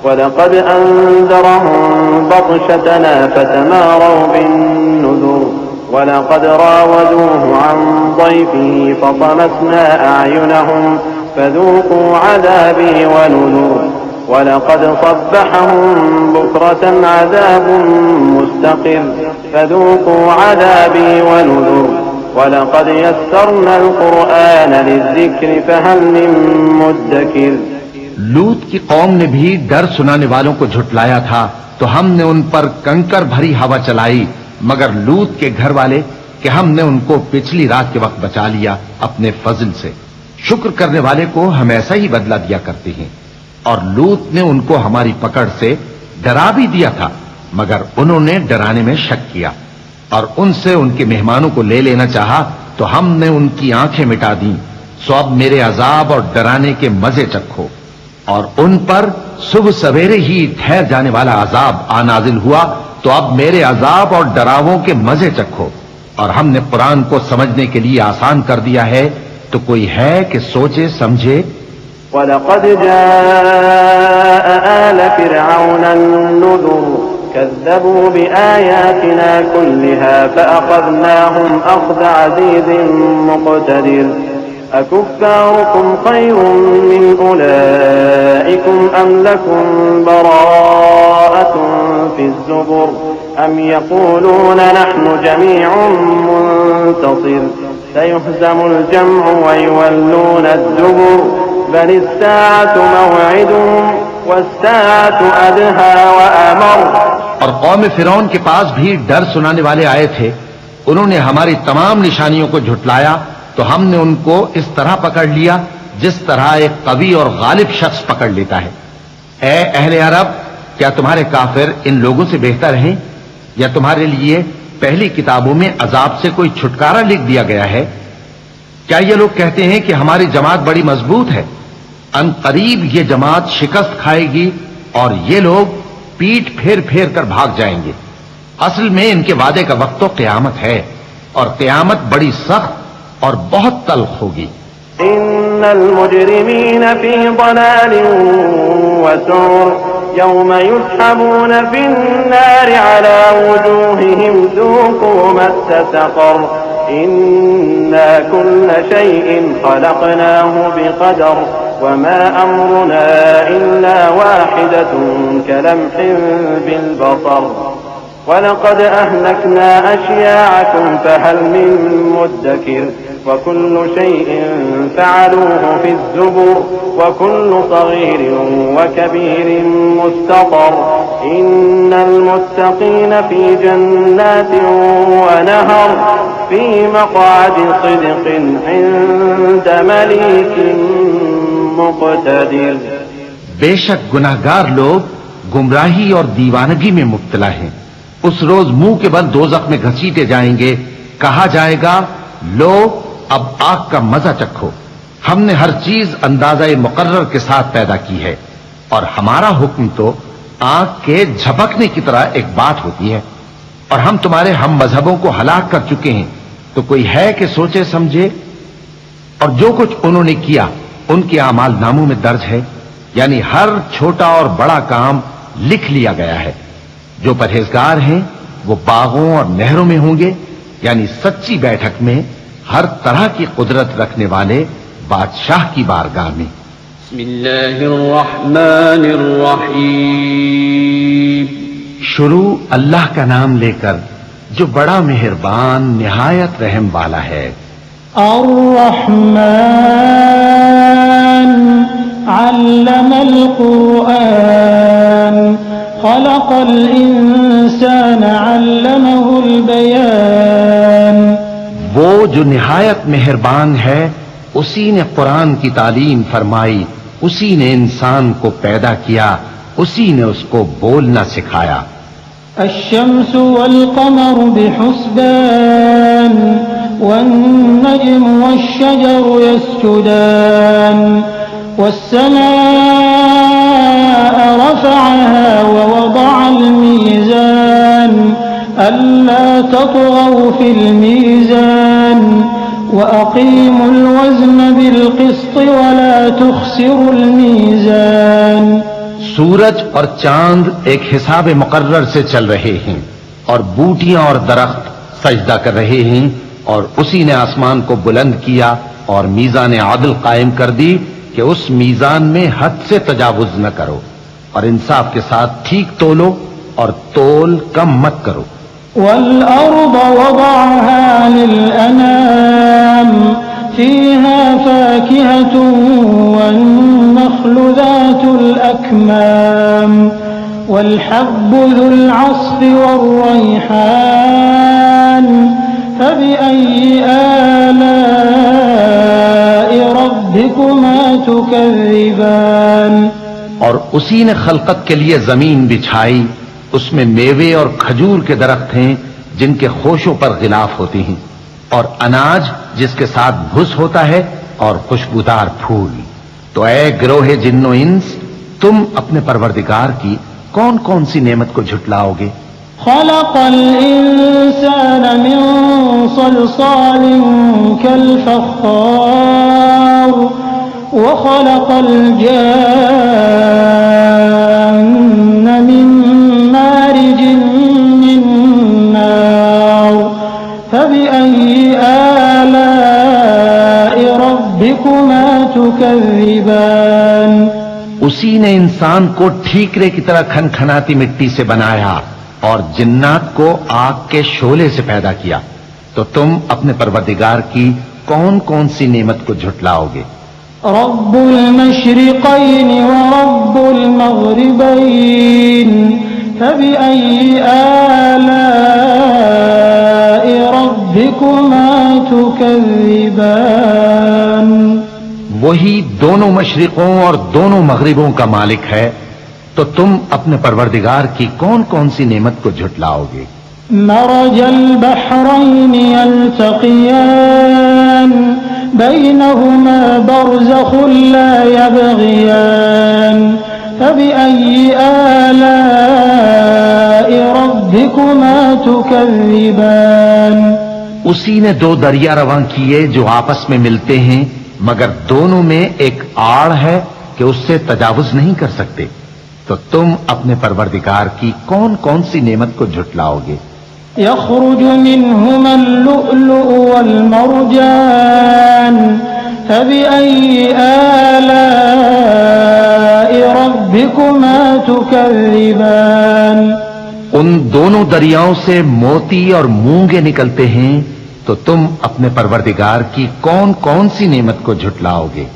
ولقد أنذرهم بطشتنا فتماروا بالنذر ولقد راودوه عن ضيفه فطمسنا أعينهم فذوقوا عذابي ونذر ولقد صبحهم بكرة عذاب مستقر فذوقوا عذابي ونذر ولقد يسرنا القرآن للذكر فهل من مدكر. لوط کی قوم نے بھی ڈر سنانے والوں کو جھٹلایا تھا تو ہم نے ان پر کنکر بھری ہوا چلائی، مگر لوط کے گھر والے کہ ہم نے ان کو پچھلی رات کے وقت بچا لیا اپنے فضل سے. شکر کرنے والے کو ہم ایسا ہی بدلہ دیا کرتے ہیں. اور لوط نے ان کو ہماری پکڑ سے ڈرا بھی دیا تھا، مگر انہوں نے ڈرانے میں شک کیا اور ان سے ان کے مہمانوں کو لے لینا چاہا تو ہم نے ان کی آنکھیں مٹا دیں. سو اب میرے عذاب اور ڈرانے کے مزے چکھو. اور ان پر صبح سویرے ہی ٹھہر جانے والا عذاب نازل ہوا تو اب میرے عذاب اور ڈراووں کے مزے چکھو. اور ہم نے قرآن کو سمجھنے کے لیے آسان کر دیا ہے، تو کوئی ہے کہ سوچے سمجھے. وَلَقَدْ جَاءَ آلَ فِرْعَوْنَ النُّذُرُ كَذَّبُوا بِآيَاتِنَا كُلِّهَا فَأَخَذْنَاهُمْ أَخْذَ عَزِيزٍ مُقْتَدِرٍ أَكُفَّارُكُمْ خَيْرٌ مِّنْ أُولَئِكُمْ أَمْ لَكُمْ بَرَاءَةٌ فِي الزُّبُرِ أَمْ يَقُولُونَ نَحْنُ جَمِيعٌ مُّنتَصِرٌ سَيُهْزَمُ الْجَمْعُ وَيُوَلُّونَ الدُّبُرَ بل الساعة موعدهم والساعة أدهى وأمر. اور قوم فرعون کے پاس بھی ڈر سنانے والے آئے تھے، انہوں نے ہماری تمام نشانیوں کو جھٹلایا تو ہم نے ان کو اس طرح پکڑ لیا جس طرح ایک قوی اور غالب شخص پکڑ لیتا ہے. اے اہل عرب، کیا تمہارے کافر ان لوگوں سے بہتر ہیں؟ یا تمہارے لیے پہلی کتابوں میں عذاب سے کوئی چھٹکارا لکھ دیا گیا ہے؟ کیا یہ لوگ کہتے ہیں کہ ہماری جماعت بڑی مضبوط ہے؟ ان قریب یہ جماعت شکست کھائے گی اور یہ لوگ پیٹ پھیر پھیر کر بھاگ جائیں گے. اصل میں ان کے وعدے کا وقت تو قیامت ہے، اور قیامت بڑی سخت اور بہت تلخ ہوگی. ان المجرمین فی ضلال وسعر يوم يسحبون في النار على وجوههم ذوقوا مس سقر إنا كل شيء خلقناه بقدر وما أمرنا إلا واحدة كلمح بالبصر ولقد أهلكنا أشياعكم فهل من مدكر وكل شيء فعلوه في الزبر وكل صغير وكبير مستطر إن المتقين في جنات ونهر في مقعد صدق عند مليك مقتدر. بے شک گناہگار لوگ گمراہی اور دیوانگی میں مبتلا ہیں. اس روز منہ کے بل دوزخ میں گھسیٹے جائیں گے. کہا جائے گا لو اب آگ کا مزہ چکھو. ہم نے ہر چیز اندازہ مقرر کے ساتھ پیدا کی ہے، اور ہمارا حکم تو آگ کے جھپکنے کی طرح ایک بات ہوتی ہے. اور ہم تمہارے ہم مذہبوں کو ہلاک کر چکے ہیں، تو کوئی ہے کہ سوچے سمجھے. اور جو کچھ انہوں نے کیا ان کے اعمال ناموں میں درج ہے، یعنی ہر چھوٹا اور بڑا کام لکھ لیا گیا ہے. جو پرہیزگار ہیں وہ باغوں اور نہروں میں ہوں گے، یعنی سچی بیٹھک میں ہر طرح کی قدرت رکھنے والے بادشاہ کی بارگاہ میں. بسم اللہ الرحمن الرحیم. شروع اللہ کا نام لے کر جو بڑا مہربان نہایت رحم والا ہے. الرحمن علم القرآن خلق الانسان علمه البیان. وہ جو نہایت مہربان ہے اسی نے قرآن کی تعلیم فرمائی، اسی نے انسان کو پیدا کیا، اسی نے اس کو بولنا سکھایا. الشمس والقمر بحسبان والنجم والشجر يسجدان والسماء رفعها ووضع الميزان ألا تطغوا في الميزان وأقيموا الوزن بالقسط ولا تخسروا الميزان. سورج اور چاند ایک حساب مقرر سے چل رہے ہیں اور بوٹیاں اور درخت سجدہ کر رہے ہیں، اور اسی نے آسمان کو بلند کیا اور میزان عدل قائم کر دی کہ اس میزان میں حد سے تجاوز نہ کرو، اور انصاف کے ساتھ ٹھیک تولو اور تول کم مت کرو. والأرض وضعها للأنام فيها فاكهة والنخل ذات الأكمام والحب ذو العصف والريحان فبأي آلاء ربكما تكذبان. اور اسی نے خلقت کے لیے زمین بچھائی، اس میں میوے اور کھجور کے درخت ہیں جن کے خوشوں پر غلاف ہوتی ہیں، اور اناج جس کے ساتھ بھس ہوتا ہے اور خوشبودار پھول. تو اے گروہ جن و انس، تم اپنے پروردگار کی کون کون سی نعمت کو جھٹلاؤ گے؟ خلق الإنسان من صلصال كالفخار وخلق الجان من مارج من نار فبأي آلاء ربكما تكذبان. اسی نے انسان کو ٹھیکرے کی طرح کھنکھناتی مٹی سے بنایا اور جنات کو آگ کے شعلے سے پیدا کیا، تو تم اپنے پروردگار کی کون کون سی نعمت کو جھٹلاؤ گے؟ رب المشرقين ورب المغربين فبأي آلاء ربكما تكذبان. وہی دونوں مشرقوں اور دونوں مغربوں کا مالک ہے، تو تم اپنے پروردگار کی کون کون سی نعمت کو جھٹلاؤ گے؟ مرج البحرين يلتقيان بينهما برزخ لا يبغيان فبأي آلاء ربكما تكذبان. اسی نے دو دریا رواں کیے جو آپس میں ملتے ہیں، مگر دونوں میں ایک آڑ ہے کہ اس سے تجاوز نہیں کر سکتے، تو تم اپنے پروردگار کی کون کون سی نعمت کو جھٹلاؤ گے؟ يخرج منهما اللؤلؤ والمرجان فبأي آلاء ربكما تكذبان. ان دونوں دریاؤں سے موتی اور مونگے نکلتے ہیں، تو تم اپنے پروردگار کی کون کون سی نعمت کو جھٹلاؤ گے؟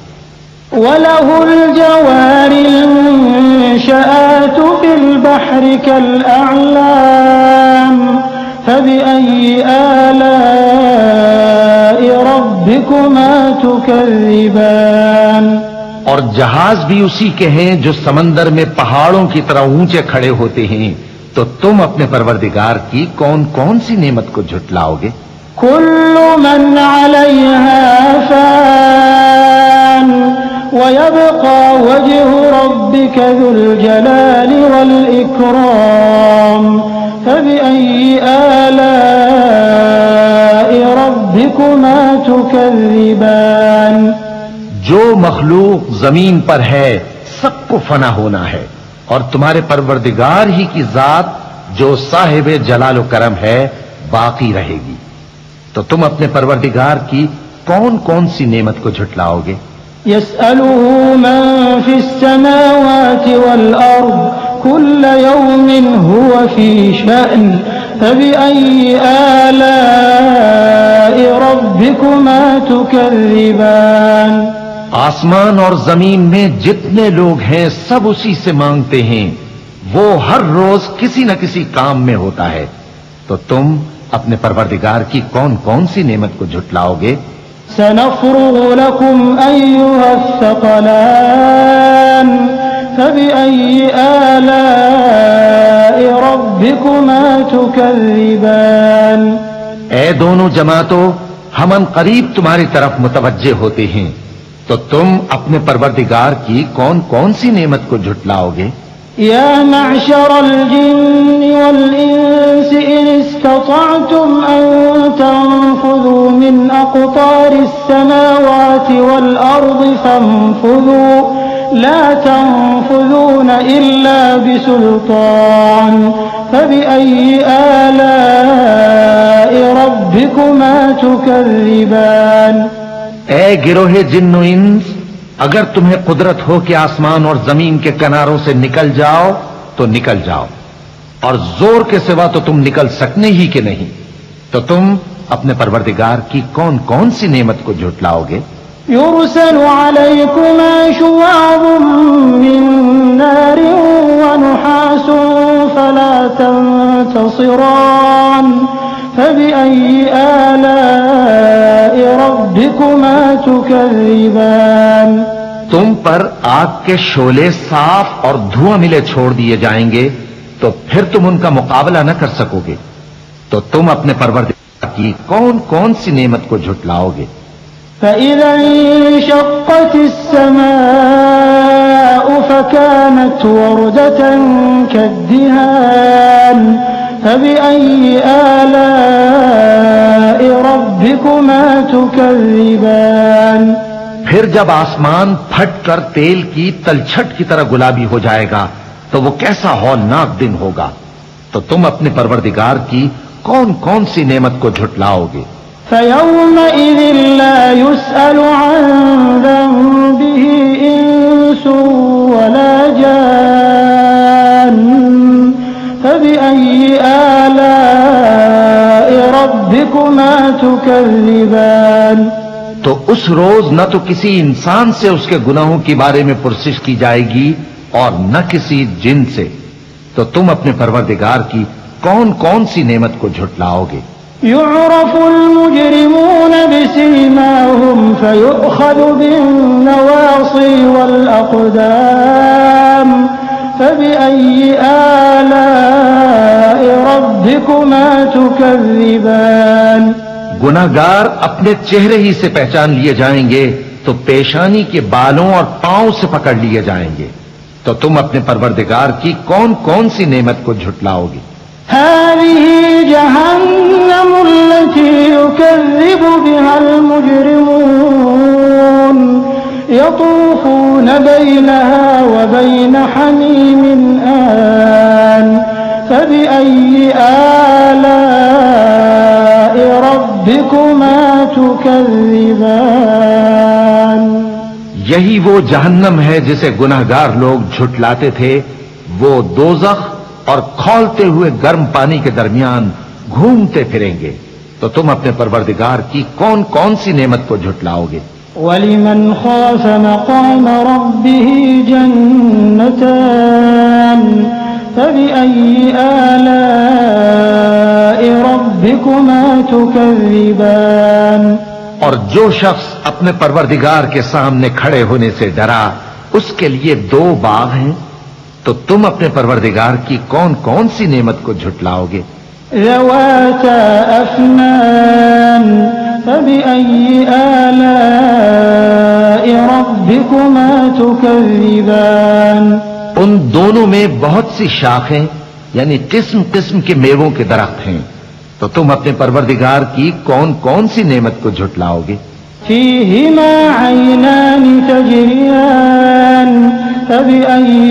وله الجوار المنشآت في البحر كالأعلام فبأي آلاء ربكما تكذبان. اور جہاز بھی اسی کے ہیں جو سمندر میں پہاڑوں کی طرح اونچے کھڑے ہوتے ہیں، تو تم اپنے پروردگار کی کون کون سی نعمت کو جھٹلاؤ گے؟ كل من عليها فان ويبقى وجه ربك ذو الجلال والإكرام فبأي آلاء ربكما تكذبان. جو مخلوق زمین پر ہے سب کو فنا ہونا ہے، اور تمہارے پروردگار ہی کی ذات جو صاحب جلال و کرم ہے باقی رہے گی. تو تم اپنے پروردگار کی کون کون سی نعمت کو جھٹلاؤ گے؟ يسأله من في السماوات والأرض كل يوم هو في شأن فبأي آلاء ربكما تكذبان. آسمان اور زمین میں جتنے لوگ ہیں سب اسی سے مانگتے ہیں، وہ ہر روز کسی نہ کسی کام میں ہوتا ہے، تو تم اپنے پروردگار کی کون کون سی نعمت کو جھٹلاؤ گے؟ سنفرغ لكم أيها الثقلان فبأي آلاء ربكما تكذبان. اے دونوں جماعتوں، ہم ان قریب تمہاری طرف متوجہ ہوتے ہیں، تو تم اپنے پروردگار کی کون کون سی نعمت کو جھٹلاؤ گے؟ يا معشر الجن والإنس إن استطعتم أن تنفذوا من أقطار السماوات والأرض فانفذوا لا تنفذون إلا بسلطان فبأي آلاء ربكما تكذبان؟ اے گروہ جن و انس، اگر تمہیں قدرت ہو کہ آسمان اور زمین کے کناروں سے نکل جاؤ تو نکل جاؤ، اور زور کے سوا تو تم نکل سکنے ہی کہ نہیں، تو تم اپنے پروردگار کی کون کون سی نعمت کو جھٹلاؤ گے؟ يرسل عليكما شواظ من نار ونحاس فلا تنتصران فبأي آلاء ربكما تكذبان؟ تم پر آگ کے شعلے صاف اور دھواں ملے چھوڑ دیے جائیں گے، تو پھر تم ان کا مقابلہ نہ کر سکو گے، تو تم اپنے پروردگار کی کون کون سی نعمت کو جھٹلاؤ گے؟ فإذا انشقت السماء فكانت وردة كالدهان فبأي آلاء ربكما تكذبان؟ پھر جب آسمان پھٹ کر تیل کی تلچھٹ کی طرح گلابی ہو جائے گا تو وہ کیسا ہولناک دن ہوگا، تو تم اپنے پروردگار کی کون کون سی نعمت کو جھٹلاؤ گے؟ فيومئذ لا يسأل عن ذنبه إنس ولا جان فبأي آلاء ربكما تكذبان؟ تو اس روز نہ تو کسی انسان سے اس کے گناہوں کے بارے میں پرسش کی جائے گی اور نہ کسی جن سے، تو تم اپنے پروردگار کی کون کون سی نعمت کو جھٹلاؤ گے؟ يعرف المجرمون بسيماهم فيؤخذ بالنواصي والأقدام فبأي آلاء ربكما تكذبان؟ گناہگار اپنے چہرے ہی سے پہچان لیے جائیں گے تو پیشانی کے بالوں اور پاؤں سے پکڑ لیے جائیں گے، تو تم اپنے پروردگار کی کون کون سی نعمت کو جھٹلاؤ گے؟ هذه جهنم التي يكذب بها المجرمون يطوفون بينها وبين حميم آن فبأي آلاء ربكما تكذبان؟ یہی وہ جہنم ہے جسے گناہگار لوگ جھٹلاتے تھے، وہ دوزخ اور کھولتے ہوئے گرم پانی کے درمیان گھومتے پھریں گے، تو تم اپنے پروردگار کی کون کون سی نعمت کو جھٹلاؤ گے؟ وَلِمَنْ خَافَ مَقَامَ رَبِّهِ جَنَّتَانِ فَبِأَيِّ آلَاءِ رَبِّكُمَا تُكَذِّبَانِ؟ اور جو شخص اپنے پروردگار کے سامنے کھڑے ہونے سے ڈرا، اس کے لیے دو باغ ہیں، تو تم اپنے پروردگار کی کون کون سی نعمت کو جھٹلاؤ گے؟ ذواتا افنان فبأي آلاء ربكما تكذبان؟ ان دونوں میں بہت سی شاخیں یعنی قسم قسم کے میووں کے درخت ہیں، تو تم اپنے پروردگار کی کون کون سی نعمت کو جھٹلاؤ گے؟ فيهما عينان تجريان فبأي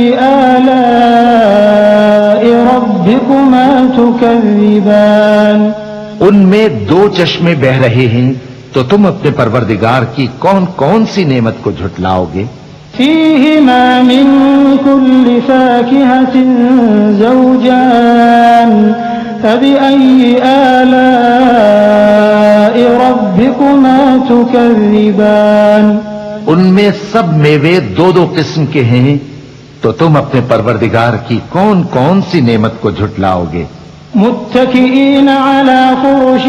آلاء ربكما تكذبان؟ ان میں دو چشمے بہ رہے ہیں، تو تم اپنے پروردگار کی کون کون سی نعمت کو جھٹلاؤ گے؟ فيهما من كل فاكهة زوجان فبأي آلاء ربكما تكذبان؟ ان میں سب میوے دو دو قسم کے ہیں، تو تم اپنے پروردگار کی کون کون سی نعمت کو جھٹلاؤ گے؟ متكئين على فرش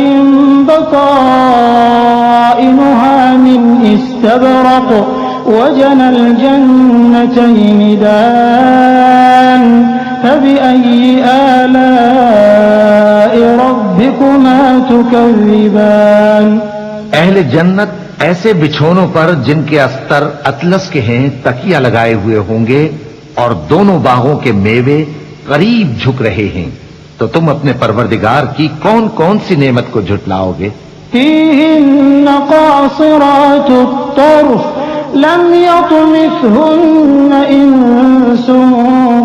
بطائنها من استبرق وجنى الجنتين دان فبأي آلاء ربكما تكذبان؟ اہل جنت ایسے بچھونوں پر جن کے استر اطلس کے ہیں تکیہ لگائے ہوئے ہوں گے اور دونوں باغوں کے میوے قریب جھک رہے ہیں، تو تم اپنے پروردگار کی کون کون سی نعمت کو جھٹلاؤ گے؟ فيهن قاصرات الطرف لم يطمثهن إنس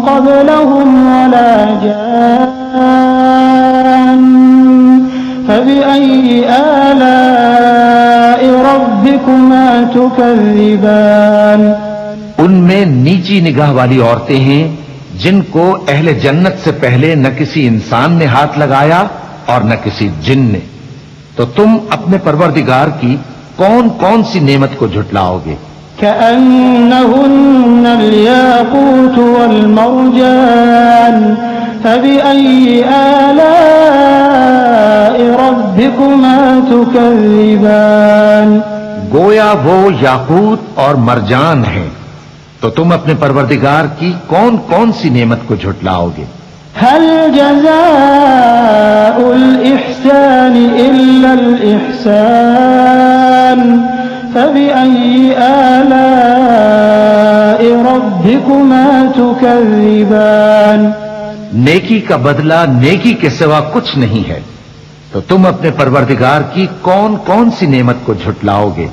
قبلهم ولا جان فبأي آلاء ربكما تكذبان۔ ان میں نیچی نگاہ والی عورتیں ہیں جن کو اہل جنت سے پہلے نہ کسی انسان نے ہاتھ لگایا اور نہ کسی جن نے، تو تم اپنے پروردگار کی کون کون سی نعمت کو جھٹلاؤ گے؟ كأنهن الياقوت والمرجان فبأي آلاء ربكما تكذبان۔ گویا وہ یاقوت اور مرجان ہیں، تو تم اپنے پروردگار کی کون کون سی نعمت کو جھٹلاؤ گے؟ هل جزاء الإحسان إلا الإحسان فبأي آلاء ربكما تكذبان۔ نیکی کا بدلہ نیکی کے سوا کچھ نہیں ہے، تو تم اپنے پروردگار کی کون کون سی نعمت کو جھٹلاؤ گے؟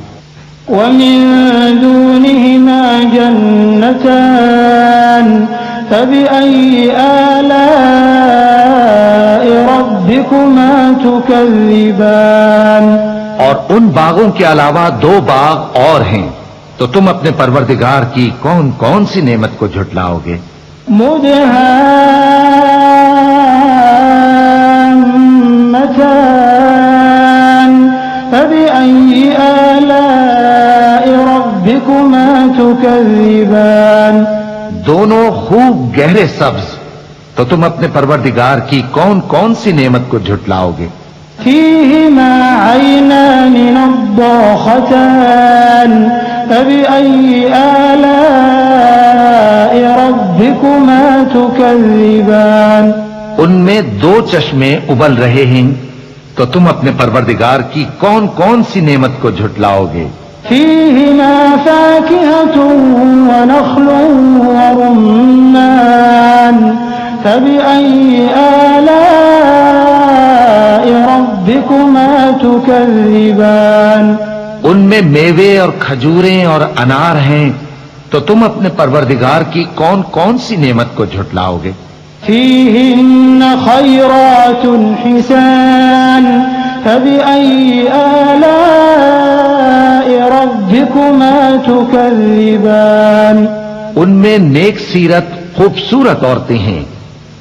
ومن دونهما جنتان فبأي آلاء ربكما تكذبان۔ اور ان باغوں کے علاوہ دو باغ اور ہیں، تو تم اپنے پروردگار کی کون کون سی نعمت کو جھٹلاؤ گے؟ مدهامتان فبأي آلاء ربكما تكذبان۔ دونوں خوب گہرے سبز، تو تم اپنے پروردگار کی کون کون سی نعمت کو جھٹلاؤ گے؟ فيهما عينان نضاختان فبأي آلاء ربكما تكذبان۔ ان میں دو چشمے ابل رہے ہیں، تو تم اپنے پروردگار کی کون کون سی نعمت کو جھٹلاؤ گے؟ فيهما فاكهة ونخل ورمان فبأي آلاء ربكما تكذبان۔ ان میں میوے اور کھجوریں اور انار ہیں، تو تم اپنے پروردگار کی کون کون سی نعمت کو جھٹلاؤ گے؟ فيهن خيرات حسان فبأي آلاء ربكما تكذبان۔ ان میں نیک سیرت خوبصورت عورتیں ہیں،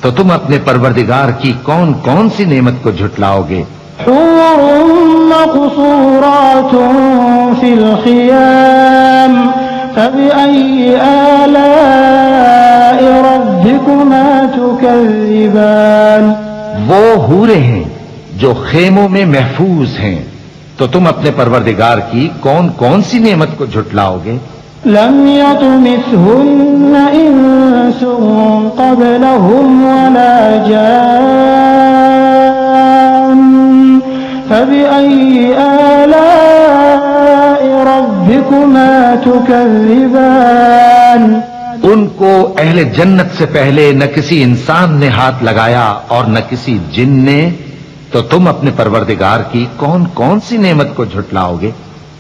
تو تم اپنے پروردگار کی کون کون سی نعمت کو جھٹلاؤ گے؟ حور مقصورات في الخيام فبأي آلاء ربكما تكذبان۔ وہ حوریں ہیں جو خیموں میں محفوظ ہیں، تو تم اپنے پروردگار کی کون کون سی نعمت کو جھٹلاؤ گے؟ لم يطمثهن إنس قبلهم ولا جان فبأي آلاء ربكما تكذبان۔ ان کو اہل جنت سے پہلے نہ کسی انسان نے ہاتھ لگایا اور نہ کسی جن نے، تو تم اپنے پروردگار کی کون کون سی نعمت کو جھٹلاؤ گے؟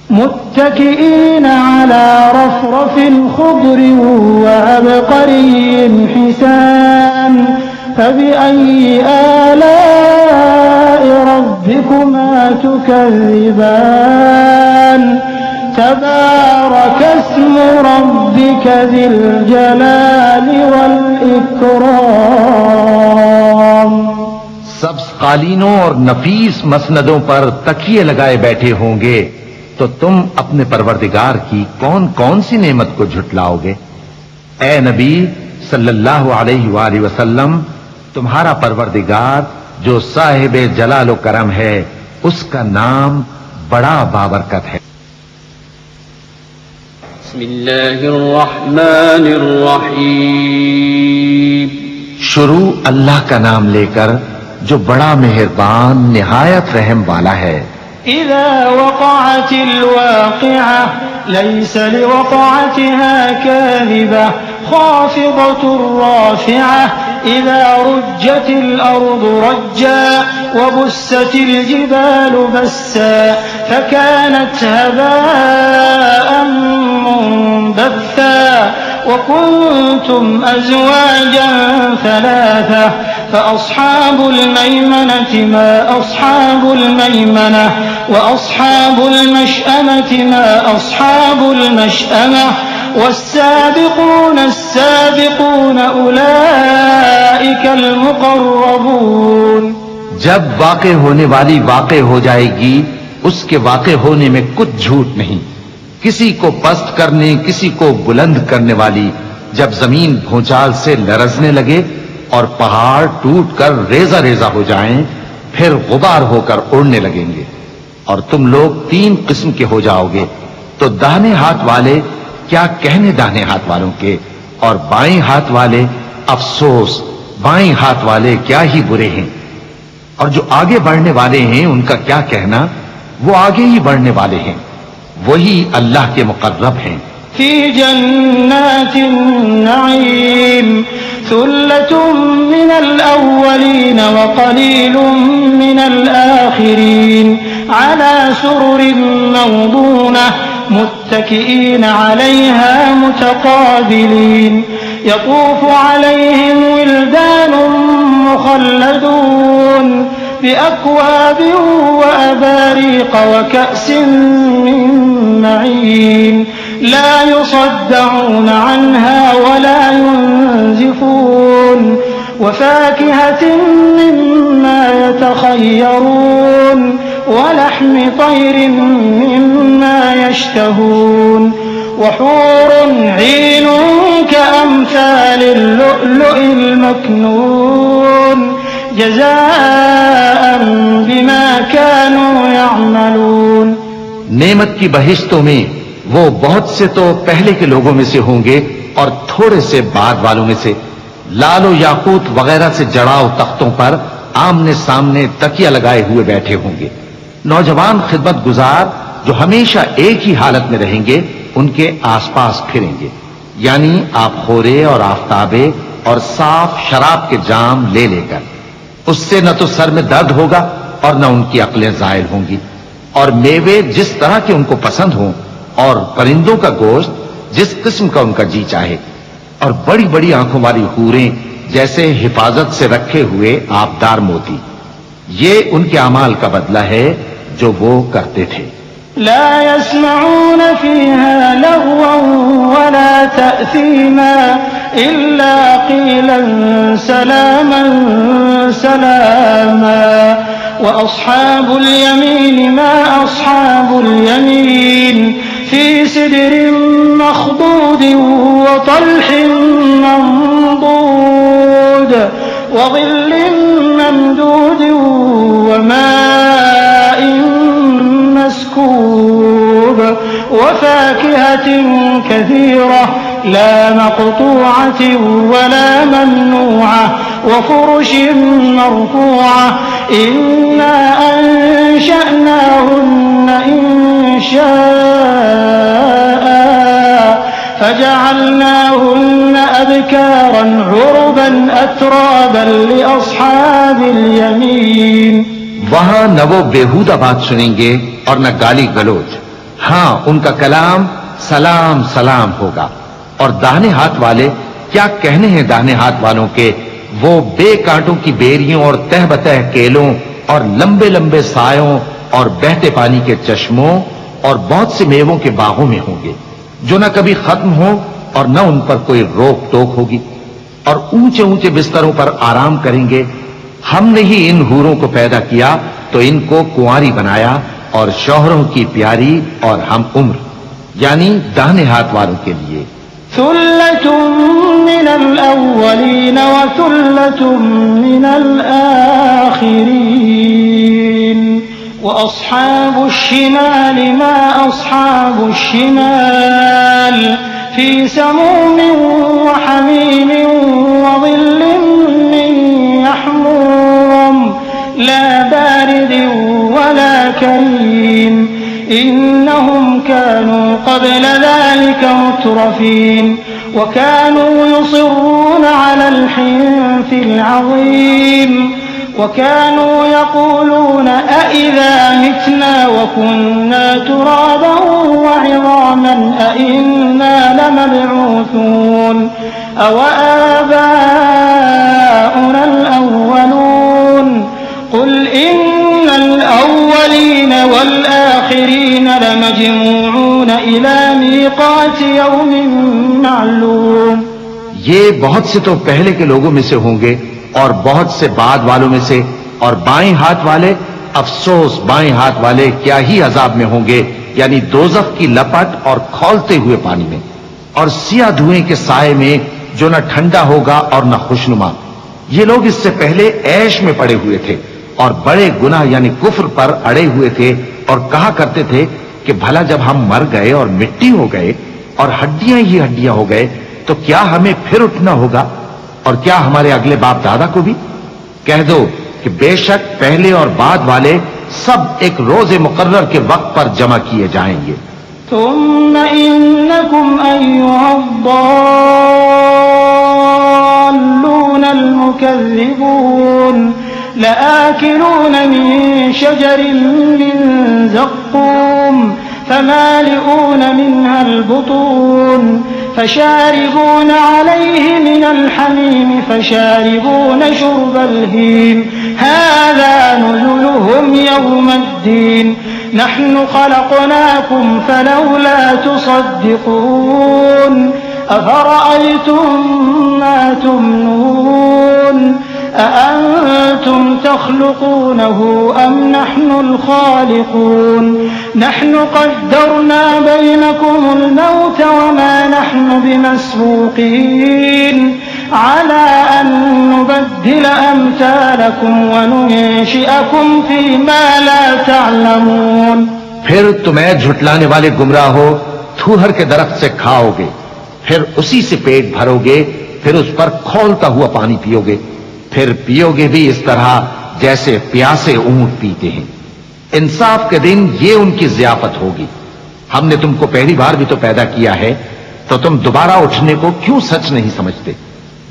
متكئين على رفرف خضر وعبقري حسان فبأي آلاء ربكما تكذبان۔ تبارك اسم ربك ذي الجلال والإكرام۔ سبز قالینوں اور نفیس مسندوں پر تکیے لگائے بیٹھے ہوں گے، تو تم اپنے پروردگار کی کون کون سی نعمت کو جھٹلاؤ گے؟ اے نبی صلی اللہ علیہ وآلہ وسلم، تمہارا پروردگار جو صاحب جلال و کرم ہے، اس کا نام بڑا بابرکت ہے۔ بسم اللہ الرحمن الرحیم۔ شروع اللہ کا نام لے کر جو بڑا مہربان نہایت رحم والا ہے۔ إذا وقعت الواقعة ليس لوقعتها كاذبة خافضة رافعة إذا رجت الأرض رجا وبست الجبال بسا فكانت هباء منبثا وكنتم أزواجا ثلاثة فأصحاب الميمنة ما أصحاب الميمنة وأصحاب المشأمة ما أصحاب المشأمة والسابقون السابقون أولئك المقربون. جب واقع ہونے والی واقع ہو جائے گی اس کے واقع ہونے میں کچھ جھوٹ نہیں. کسی کو پست کرنے کسی کو بلند کرنے والی جب زمین بھونچال سے لرزنے لگے اور پہاڑ ٹوٹ کر ریزہ ریزہ ہو جائیں پھر غبار ہو کر اڑنے لگیں گے اور تم لوگ 3 قسم کے ہو جاؤ گے تو داہنے ہاتھ والے کیا کہنے داہنے ہاتھ والوں کے اور بائیں ہاتھ والے افسوس بائیں ہاتھ والے کیا ہی برے ہیں اور جو آگے بڑھنے والے ہیں ان کا کیا کہنا وہ آگے ہی بڑھنے والے ہیں وہی اللہ کے مقرب ہیں. في جنات النعيم ثلة من الأولين وقليل من الآخرين على سرر موضونة متكئين عليها متقابلين يطوف عليهم ولدان مخلدون بأكواب وأباريق وكأس من معين لا يصدعون عنها ولا ينزفون وفاكهة مما يتخيرون ولحم طير مما يشتهون وحور عين كأمثال اللؤلؤ المكنون جزاء بما كانوا يعملون. نعمت کی بہشتوں میں وہ بہت سے تو پہلے کے لوگوں میں سے ہوں گے اور تھوڑے سے بعد والوں میں سے لال و یاقوت وغیرہ سے جڑاؤ تختوں پر آمنے سامنے تکیہ لگائے ہوئے بیٹھے ہوں گے. نوجوان خدمت گزار جو ہمیشہ ایک ہی حالت میں رہیں گے ان کے آس پاس پھریں گے یعنی آپ خورے اور آفتابے اور صاف شراب کے جام لے لے کر. اس سے نہ تو سر میں درد ہوگا اور نہ ان کی عقلیں زائل ہوں گی اور میوے جس طرح کے ان کو پسند ہوں اور پرندوں کا گوشت جس قسم کا ان کا جی چاہے اور بڑی بڑی آنکھوں والی حوریں جیسے حفاظت سے رکھے ہوئے آبدار موتی. یہ ان کے اعمال کا بدلہ ہے جو وہ کرتے تھے. لا يسمعون فيها لغوا ولا تأثيما إلا قيلا سلاما سلاما وأصحاب اليمين ما أصحاب اليمين في سدر مخضود وطلح منضود وظل ممدود وماء مسكوب وفاكهة كثيرة لا مقطوعة ولا ممنوعة وفرش مرفوعة إنا أنشأناهن إنشاء فجعلناهن أبكارا عربا أترابا لأصحاب اليمين. وہاں نہ وہ بےہودہ بات سنیں گے اور نہ گالی گلوچ. ہاں ان کا کلام سلام سلام ہوگا. اور داہنے ہاتھ والے کیا کہنے ہیں داہنے ہاتھ والوں کے وہ بے کانٹوں کی بیریوں اور تہ بتہ کیلوں اور لمبے لمبے سایوں اور بہتے پانی کے چشموں اور بہت سے میووں کے باغوں میں ہوں گے جو نہ کبھی ختم ہو اور نہ ان پر کوئی روک ٹوک ہوگی اور اونچے اونچے بستروں پر آرام کریں گے. ہم نے ہی ان حوروں کو پیدا کیا تو ان کو کنواری بنایا اور شوہروں کی پیاری اور ہم عمر یعنی داہنے ہاتھ والوں کے لیے. ثلة من الأولين وثلة من الآخرين وأصحاب الشمال ما أصحاب الشمال في سموم وحميم وظل من يحموم لا بارد ولا كريم إنهم كانوا قبل ذلك مترفين وكانوا يصرون على الحنث العظيم وكانوا يقولون أئذا متنا وكنا ترابا وعظاما أئنا لمبعوثون أوآباؤنا الأولون قل إن الأولين والآخرين لمجموعون إلى ميقات يوم معلوم. یہ بہت سے تو پہلے کے لوگوں میں سے ہوں گے اور بہت سے بعد والوں میں سے، اور بائیں ہاتھ والے، افسوس بائیں ہاتھ والے کیا ہی عذاب میں ہوں گے، یعنی دوزخ کی لپٹ اور کھولتے ہوئے پانی میں، اور سیاہ دھوئیں کے سائے میں جو نہ ٹھنڈا ہوگا اور نہ خوشنما. یہ لوگ اس سے پہلے عیش میں پڑے ہوئے تھے اور بڑے گناہ یعنی کفر پر اڑے ہوئے تھے، اور کہا کرتے تھے کہ بھلا جب ہم مر گئے اور مٹی ہو گئے اور ہڈیاں ہی ہڈیاں ہو گئے تو کیا ہمیں پھر اٹھنا ہوگا، اور کیا ہمارے اگلے باپ دادا کو بھی؟ کہہ دو کہ بے شک پہلے اور بعد والے سب ایک روز مقرر کے وقت پر جمع کیے جائیں گے. ثم إنكم أيها الضالون المكذبون لآكلون من شجر من زقوم فمالئون منها البطون فشاربون عليه من الحميم فشاربون شرب الهيم هذا نزلهم يوم الدين نحن خلقناكم فلولا تصدقون أفرأيتم ما تمنون أأنتم تخلقونه أم نحن الخالقون نحن قدرنا بينكم الموت وما نحن بمسبوقين على أن نبدل أمثالكم وننشئكم فيما لا تعلمون. پھر تمہیں جھٹلانے والے گمراہ ہو تھوہر کے درخت سے کھاؤ گے، پھر اسی سے پیٹ بھرو گے، پھر اس پر کھولتا ہوا پانی پیو گے، پھر پیو گے بھی اس طرح جیسے پیاسے اونٹ پیتے ہیں. انصاف کے دن یہ ان کی ضیافت ہوگی. ہم نے تم کو پہلی بار بھی تو پیدا کیا ہے، تو تم دوبارہ اٹھنے کو کیوں سچ نہیں سمجھتے؟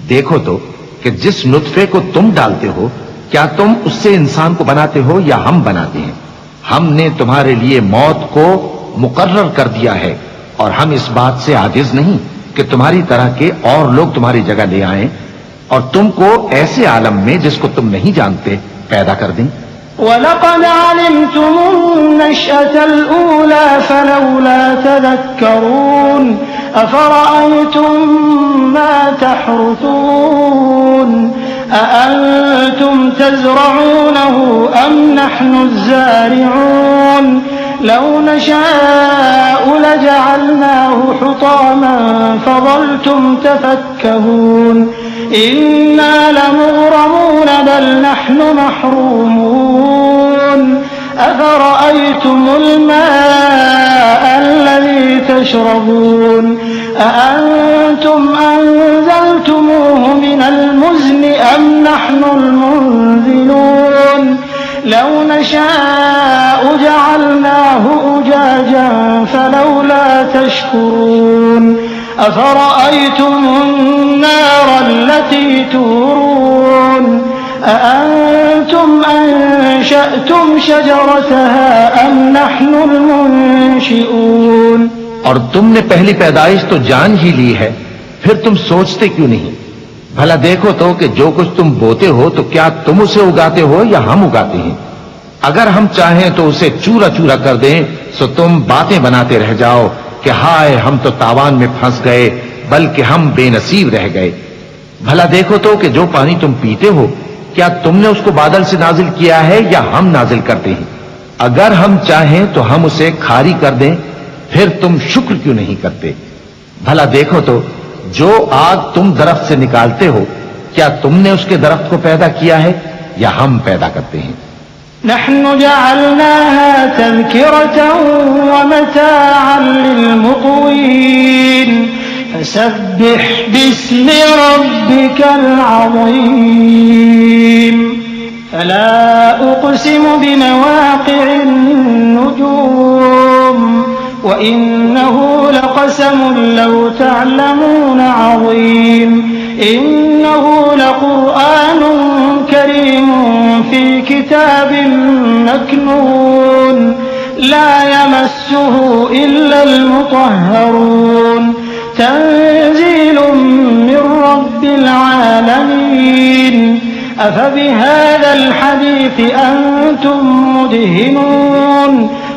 دیکھو تو کہ جس نطفے کو تم ڈالتے ہو کیا تم اس سے انسان کو بناتے ہو یا ہم بناتے ہیں؟ ہم نے تمہارے لیے موت کو مقرر کر دیا ہے، اور ہم اس بات سے عاجز نہیں کہ تمہاری طرح کے اور لوگ تمہاری جگہ لے آئیں اور تم کو ایسے عالم میں جس کو تم نہیں جانتے پیدا کر دیں. وَلَقَدْ عَلِمْتُمُ النَّشْأَةَ الْأُولَى فَلَوْلَا تَذَكَّرُونَ أَفَرَأَيْتُمْ مَا تَحْرُثُونَ أَأَنْتُمْ تَزْرَعُونَهُ أَمْ نَحْنُ الزَّارِعُونَ لَوْ نَشَاءُ لَجَعَلْنَاهُ حُطَامًا فَظَلْتُمْ تَفَكَّهُونَ إِنَّا لَمُغْرَمُونَ بَلْ نَحْنُ مَحْرُومُونَ أَفَرَأَيْتُمُ الْمَاءَ الَّذِي تَشْرَبُونَ أَأَنْتُمْ أَنزَلْتُمُوهُ مِنَ الْمُزْنِ أَمْ نَحْنُ الْمُنزِلُونَ لَوْ نَشَاءُ جَعَلْنَاهُ أُجَاجًا فَلَوْلَا تَشْكُرُونَ أَفَرَأَيْتُمُ النَّارَ الَّتِي تُورُونَ أَأَنْتُمْ أَنشَأْتُمْ شَجَرَتَهَا أَمْ نَحْنُ الْمُنشِئُونَ. اور تم نے پہلی پیدائش تو جان ہی لی ہے، پھر تم سوچتے کیوں نہیں؟ بھلا دیکھو تو کہ جو کچھ تم بوتے ہو تو کیا تم اسے اگاتے ہو یا ہم اگاتے ہیں؟ اگر ہم چاہیں تو اسے چورا چورا کر دیں سو تم باتیں بناتے رہ جاؤ کہ ہائے ہم تو تاوان میں پھنس گئے، بلکہ ہم بے نصیب رہ گئے. بھلا دیکھو تو کہ جو پانی تم پیتے ہو کیا تم نے اس کو بادل سے نازل کیا ہے یا ہم نازل کرتے ہیں؟ اگر ہم چاہیں تو ہم اسے کھاری کر دیں، پھر تم شکر کیوں نہیں کرتے؟ بھلا دیکھو تو جو آگ تم درخت سے نکالتے ہو کیا تم نے اس کے درخت کو پیدا کیا ہے یا ہم پیدا کرتے ہیں؟ نحن جعلناها تذكرة ومتاعا للمقوين فسبح باسم ربك العظيم. فلا أقسم بمواقع النجوم وإنه لقسم لو تعلمون عظيم إنه لقرآن كريم في كتاب مكنون لا يمسه إلا المطهرون تنزيل من رب العالمين أفبهذا الحديث أنتم مدهنون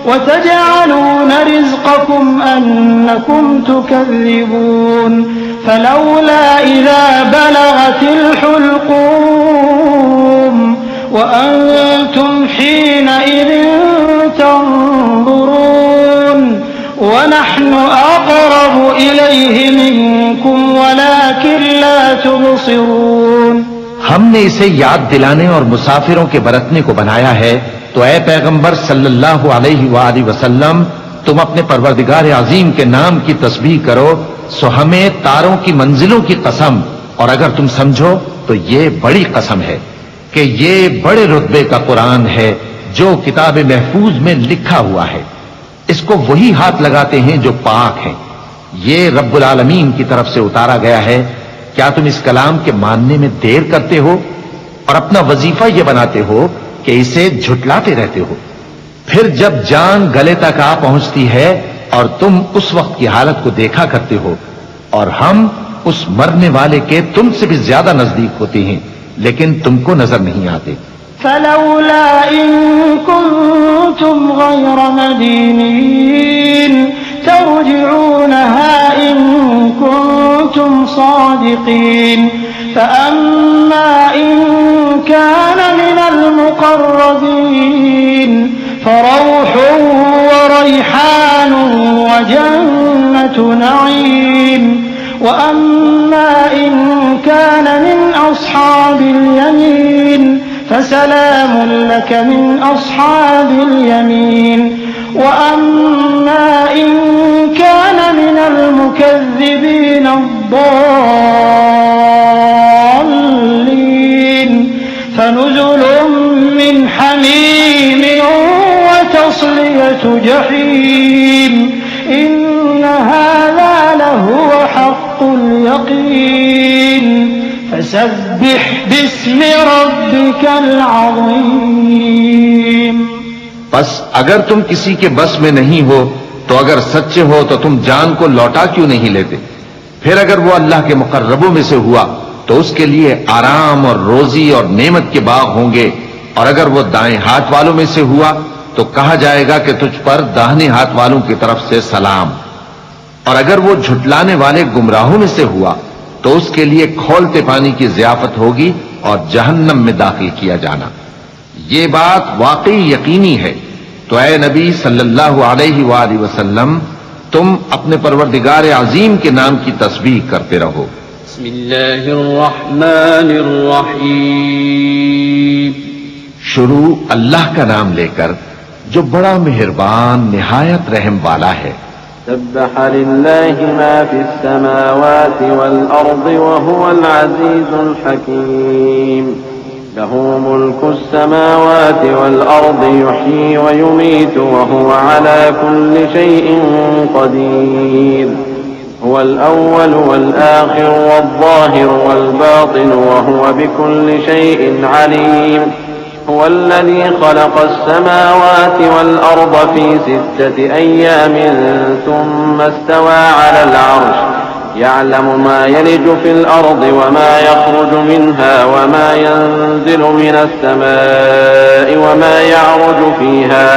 وتجعلون رزقكم أنكم تكذبون فلولا إذا بلغت الحلقوم وأنتم حينئذ تنظرون ونحن أقرب إليه منكم ولكن لا تبصرون. ہم نے اسے یاد دلانے اور مسافروں کے برتنے کو بنایا ہے، تو اے پیغمبر صلی اللہ علیہ وآلہ وسلم تم اپنے پروردگار عظیم کے نام کی تسبیح کرو، سو ہمیں تاروں کی منزلوں کی قسم، اور اگر تم سمجھو تو یہ بڑی قسم ہے کہ یہ بڑے رتبے کا قرآن ہے جو کتاب محفوظ میں لکھا ہوا ہے، اس کو وہی ہاتھ لگاتے ہیں جو پاک ہیں، یہ رب العالمین کی طرف سے اتارا گیا ہے. کیا تم اس کلام کے ماننے میں دیر کرتے ہو اور اپنا وظیفہ یہ بناتے ہو کہ اسے جھٹلاتے رہتے ہو؟ پھر جب جان گلے تک آ پہنچتی ہے اور تم اس وقت کی حالت کو دیکھا کرتے ہو، اور ہم اس مرنے والے کے تم سے بھی زیادہ نزدیک ہوتے ہیں لیکن تم کو نظر نہیں آتے. فلولا إن كنتم غير مدينين ترجعونها إن كنتم صادقين فأما إن كان من المقربين فروح وريحان وجنة نعيم وأما إن كان من أصحاب اليمين فسلام لك من أصحاب اليمين وأما إن كان من المكذبين الضالين فنزل من حميم وتصلية جحيم إن هذا لهو حق اليقين فسبح باسم ربك العظيم. بس اگر تم کسی کے بس میں نہیں ہو تو اگر سچے ہو تو تم جان کو لوٹا کیوں نہیں لیتے؟ پھر اگر وہ اللہ کے مقربوں میں سے ہوا تو اس کے لیے آرام اور روزی اور نعمت کے باغ ہوں گے، اور اگر وہ دائیں ہاتھ والوں میں سے ہوا تو کہا جائے گا کہ تجھ پر داہنے ہاتھ والوں کی طرف سے سلام، اور اگر وہ جھٹلانے والے گمراہوں میں سے ہوا تو اس کے لیے کھولتے پانی کی ضیافت ہوگی اور جہنم میں داخل کیا جانا. یہ بات واقعی یقینی ہے. تو اے نبی صلی اللہ علیہ وآلہ وسلم تم اپنے پروردگار عظیم کے نام کی تسبیح کرتے رہو. بسم اللہ الرحمن الرحیم. شروع اللہ کا نام لے کر جو بڑا مہربان نہایت رحم والا ہے. سبح لله ما في السماوات والأرض وهو العزيز الحكيم. له ملك السماوات والأرض يحيي ويميت وهو على كل شيء قدير. هو الأول والآخر والظاهر والباطن وهو بكل شيء عليم. هو الذي خلق السماوات والأرض في 6 أيام ثم استوى على العرش يعلم ما يلج في الأرض وما يخرج منها وما ينزل من السماء وما يعرج فيها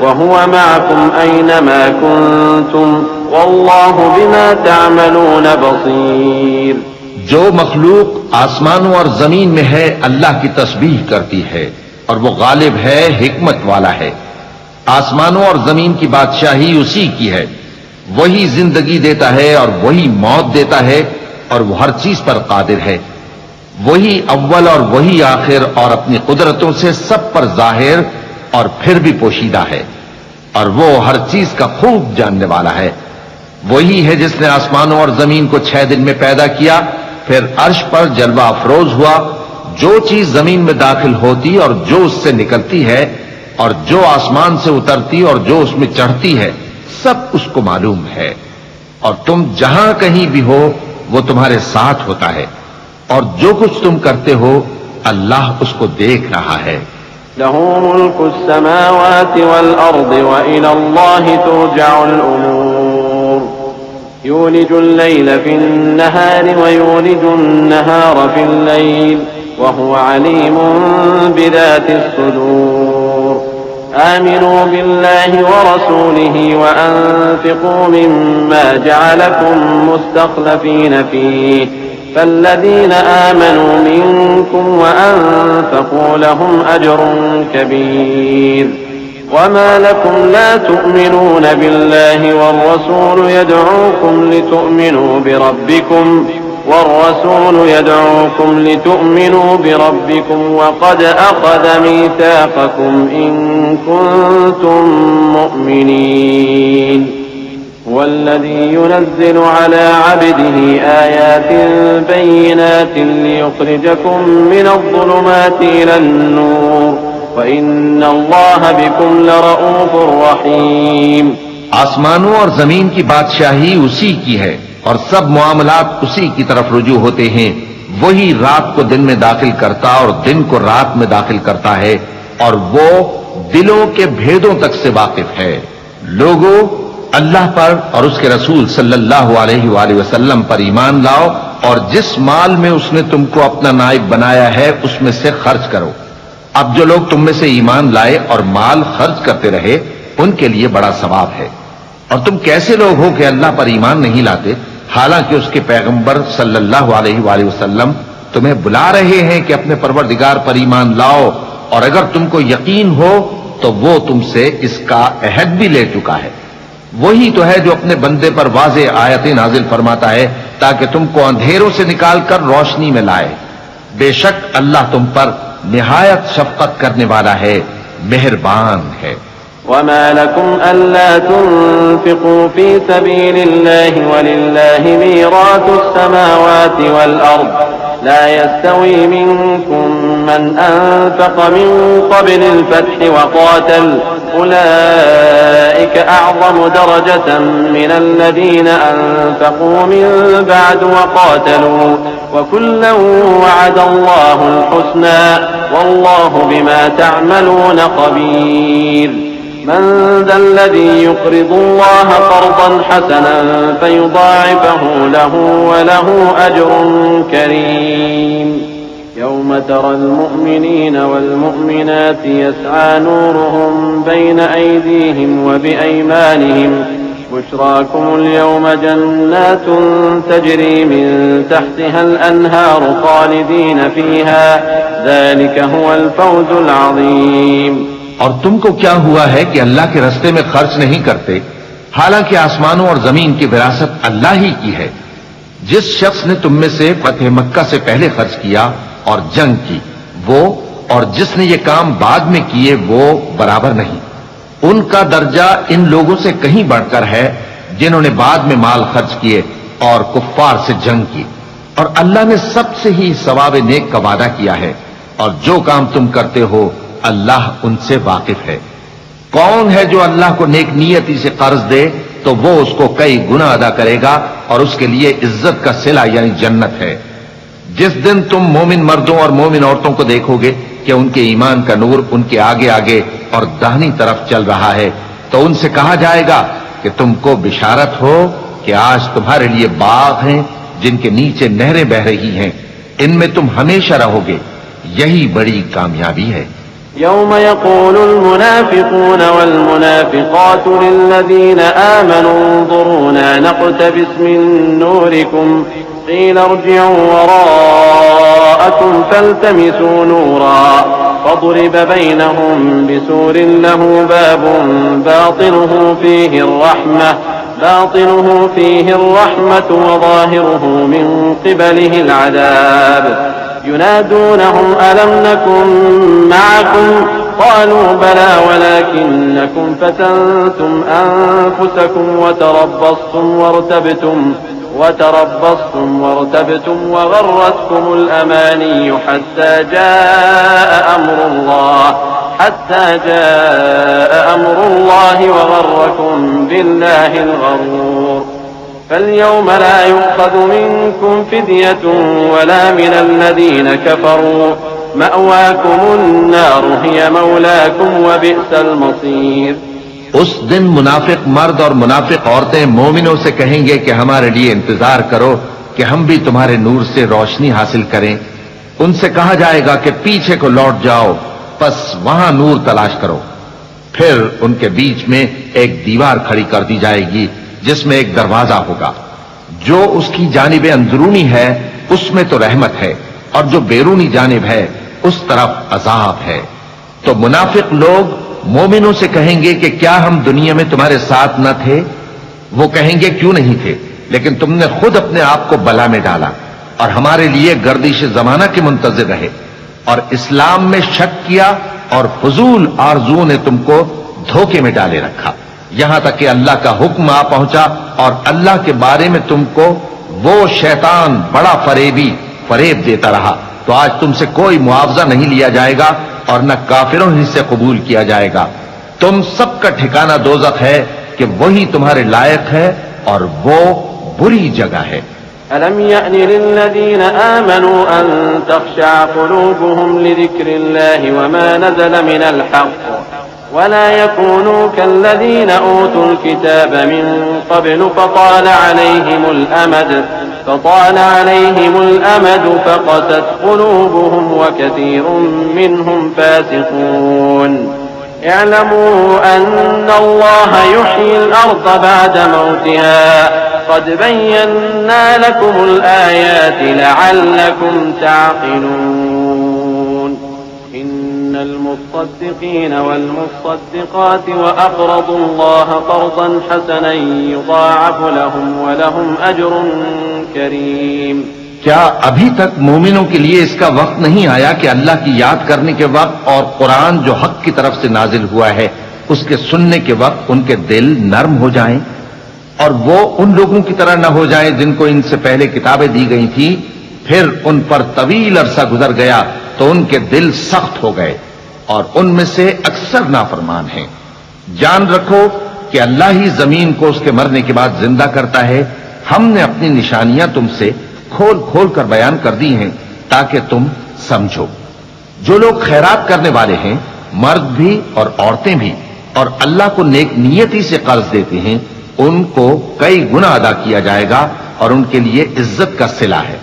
وهو معكم أينما كنتم والله بما تعملون بصير. جو مخلوق آسمانوں اور زمین میں ہے اللہ کی تسبیح کرتی ہے، اور وہ غالب ہے، حکمت والا ہے. آسمانوں اور زمین کی بادشاہی اسی کی ہے، وہی زندگی دیتا ہے اور وہی موت دیتا ہے، اور وہ ہر چیز پر قادر ہے. وہی اول اور وہی آخر، اور اپنی قدرتوں سے سب پر ظاہر اور پھر بھی پوشیدہ ہے، اور وہ ہر چیز کا خوب جاننے والا ہے. وہی ہے جس نے آسمانوں اور زمین کو 6 دن میں پیدا کیا، پھر عرش پر جلوہ افروز ہوا. جو چیز زمین میں داخل ہوتی اور جو اس سے نکلتی ہے، اور جو آسمان سے اترتی اور جو اس میں چڑھتی ہے، سب اس کو معلوم ہے، اور تم جہاں کہیں بھی ہو وہ تمہارے ساتھ ہوتا ہے، اور جو کچھ تم کرتے ہو اللہ اس کو دیکھ رہا ہے۔ له ملك السماوات والأرض وإلى الله ترجع الأمور يولج الليل في النهار ويولج النهار في الليل وهو عليم بذات الصدور آمنوا بالله ورسوله وأنفقوا مما جعلكم مستخلفين فيه فالذين آمنوا منكم وأنفقوا لهم أجر كبير وما لكم لا تؤمنون بالله والرسول يدعوكم لتؤمنوا وقد أخذ ميثاقكم إن كنتم مؤمنين والذي ينزل على عبده آيات بينات ليخرجكم من الظلمات إلى النور وإن الله بكم لرؤوف رحيم۔ آسمانوں اور زمین کی بادشاہی اسی کی ہے اور سب معاملات اسی کی طرف رجوع ہوتے ہیں۔ وہی رات کو دن میں داخل کرتا اور دن کو رات میں داخل کرتا ہے، اور وہ دلوں کے بھیدوں تک سے واقف ہے۔ لوگوں، اللہ پر اور اس کے رسول صلی اللہ علیہ وآلہ وسلم پر ایمان لاؤ، اور جس مال میں اس نے تم کو اپنا نائب بنایا ہے اس میں سے خرچ کرو۔ اب جو لوگ تم میں سے ایمان لائے اور مال خرچ کرتے رہے ان کے لیے بڑا ثواب ہے۔ اور تم کیسے لوگ ہو کہ اللہ پر ایمان نہیں لاتے، حالانکہ اس کے پیغمبر صلی اللہ علیہ وآلہ وسلم تمہیں بلا رہے ہیں کہ اپنے پروردگار پر ایمان لاؤ، اور اگر تم کو یقین ہو تو وہ تم سے اس کا عہد بھی لے چکا ہے۔ وہی تو ہے جو اپنے بندے پر واضح آیتیں نازل فرماتا ہے تاکہ تم کو اندھیروں سے نکال کر روشنی میں لائے۔ بے شک اللہ تم پر نہایت شفقت کرنے والا ہے، مہربان ہے۔ وما لكم ألا تنفقوا في سبيل الله ولله ميراث السماوات والأرض لا يستوي منكم من أنفق من قبل الفتح وقاتل أولئك أعظم درجة من الذين أنفقوا من بعد وقاتلوا وكلا وعد الله الحسنى والله بما تعملون خبير من ذا الذي يقرض الله قرضا حسنا فيضاعفه له وله أجر كريم يوم ترى المؤمنين والمؤمنات يسعى نورهم بين أيديهم وبأيمانهم بشراكم اليوم جنات تجري من تحتها الأنهار خالدين فيها ذلك هو الفوز العظيم۔ اور تم کو کیا ہوا ہے کہ اللہ کے راستے میں خرچ نہیں کرتے، حالانکہ آسمانوں اور زمین کی وراثت اللہ ہی کی ہے۔ جس شخص نے تم میں سے فتح مکہ سے پہلے خرچ کیا اور جنگ کی، وہ اور جس نے یہ کام بعد میں کیے وہ برابر نہیں۔ ان کا درجہ ان لوگوں سے کہیں بڑھ کر ہے جنہوں نے بعد میں مال خرچ کیے اور کفار سے جنگ کی، اور اللہ نے سب سے ہی ثواب نیک کا وعدہ کیا ہے، اور جو کام تم کرتے ہو اللہ ان سے واقف ہے۔ کون ہے جو اللہ کو نیک نیتی سے قرض دے تو وہ اس کو کئی گنا ادا کرے گا، اور اس کے لیے عزت کا صلہ یعنی جنت ہے۔ جس دن تم مومن مردوں اور مومن عورتوں کو دیکھو گے کہ ان کے ایمان کا نور ان کے آگے آگے اور داہنی طرف چل رہا ہے، تو ان سے کہا جائے گا کہ تم کو بشارت ہو کہ آج تمہارے لیے باغ ہیں جن کے نیچے نہریں بہ رہی ہیں، ان میں تم ہمیشہ رہو گے، یہی بڑی کامیابی ہے۔ يوم يقول المنافقون والمنافقات للذين آمنوا انظرونا نقتبس من نوركم قيل ارجعوا وراءكم فالتمسوا نورا فضرب بينهم بسور له باب باطنه فيه الرحمة وظاهره من قبله العذاب ينادونهم ألم نكن معكم قالوا بلى ولكنكم فتنتم أنفسكم وتربصتم وارتبتم وغرتكم الأماني حتى جاء أمر الله حتى جاء أمر الله وغركم بالله الغرور فاليوم لا يؤخذ منكم فدية ولا من الذين كفروا مأواكم النار هي مولاكم وبئس المصير. اس دن منافق مرد اور منافق عورتیں مومنوں سے کہیں گے کہ ہمارے لیے انتظار کرو کہ ہم بھی تمہارے نور سے روشنی حاصل کریں. ان سے کہا جائے گا کہ پیچھے کو لوٹ جاؤ، پس وہاں نور تلاش کرو. پھر ان کے بیچ میں ایک دیوار کھڑی کر دی جائے گی جس میں ایک دروازہ ہوگا. جو اس کی جانب اندرونی ہے اس میں تو رحمت ہے، اور جو بیرونی جانب ہے اس طرف عذاب ہے. تو منافق لوگ مومنوں سے کہیں گے کہ کیا ہم دنیا میں تمہارے ساتھ نہ تھے؟ وہ کہیں گے کیوں نہیں تھے، لیکن تم نے خود اپنے آپ کو بلا میں ڈالا اور ہمارے لیے گردش زمانہ کے منتظر رہے اور اسلام میں شک کیا اور فضول آرزوؤں نے تم کو دھوکے میں ڈالے رکھا، یہاں تک کہ اللہ کا حکم آ پہنچا اور اللہ کے بارے میں تم کو وہ شیطان بڑا فریب دیتا رہا. تو آج تم سے کوئی معاوضہ نہیں لیا جائے گا اور نہ کافروں ہی سے قبول کیا جائے گا. تم سب کا ٹھکانہ دوزخ ہے کہ وہی تمہارے لائق ہے اور وہ بری جگہ ہے. ألم يأن للذين آمنوا أن تخشع قلوبهم لذكر الله وما نزل من الحق ولا يكونوا كالذين أوتوا الكتاب من قبل فطال عليهم الأمد فقست قلوبهم وكثير منهم فاسقون. اعلموا أن الله يحيي الأرض بعد موتها قد بينا لكم الآيات لعلكم تعقلون. إن المصدقين والمصدقات وأقرضوا الله قرضا حسنا يضاعف لهم ولهم أجر كريم. کیا ابھی تک مومنوں کے لیے اس کا وقت نہیں آیا کہ اللہ کی یاد کرنے کے وقت اور قرآن جو حق کی طرف سے نازل ہوا ہے اس کے سننے کے وقت ان کے دل نرم ہو جائیں اور وہ ان لوگوں کی طرح نہ ہو جائیں جن کو ان سے پہلے کتابیں دی گئی تھیں، پھر ان پر طویل عرصہ گزر گیا تو ان کے دل سخت ہو گئے اور ان میں سے اکثر نافرمان ہیں. جان رکھو کہ اللہ ہی زمین کو اس کے مرنے کے بعد زندہ کرتا ہے. ہم نے اپنی نشانیاں تم سے کھول کھول کر بیان کر دی ہیں تاکہ تم سمجھو. جو لوگ خیرات کرنے والے ہیں، مرد بھی اور عورتیں بھی، اور اللہ کو نیک نیتی سے قرض دیتے ہیں، ان کو کئی گنا ادا کیا جائے گا اور ان کے لیے عزت کا صلہ ہے.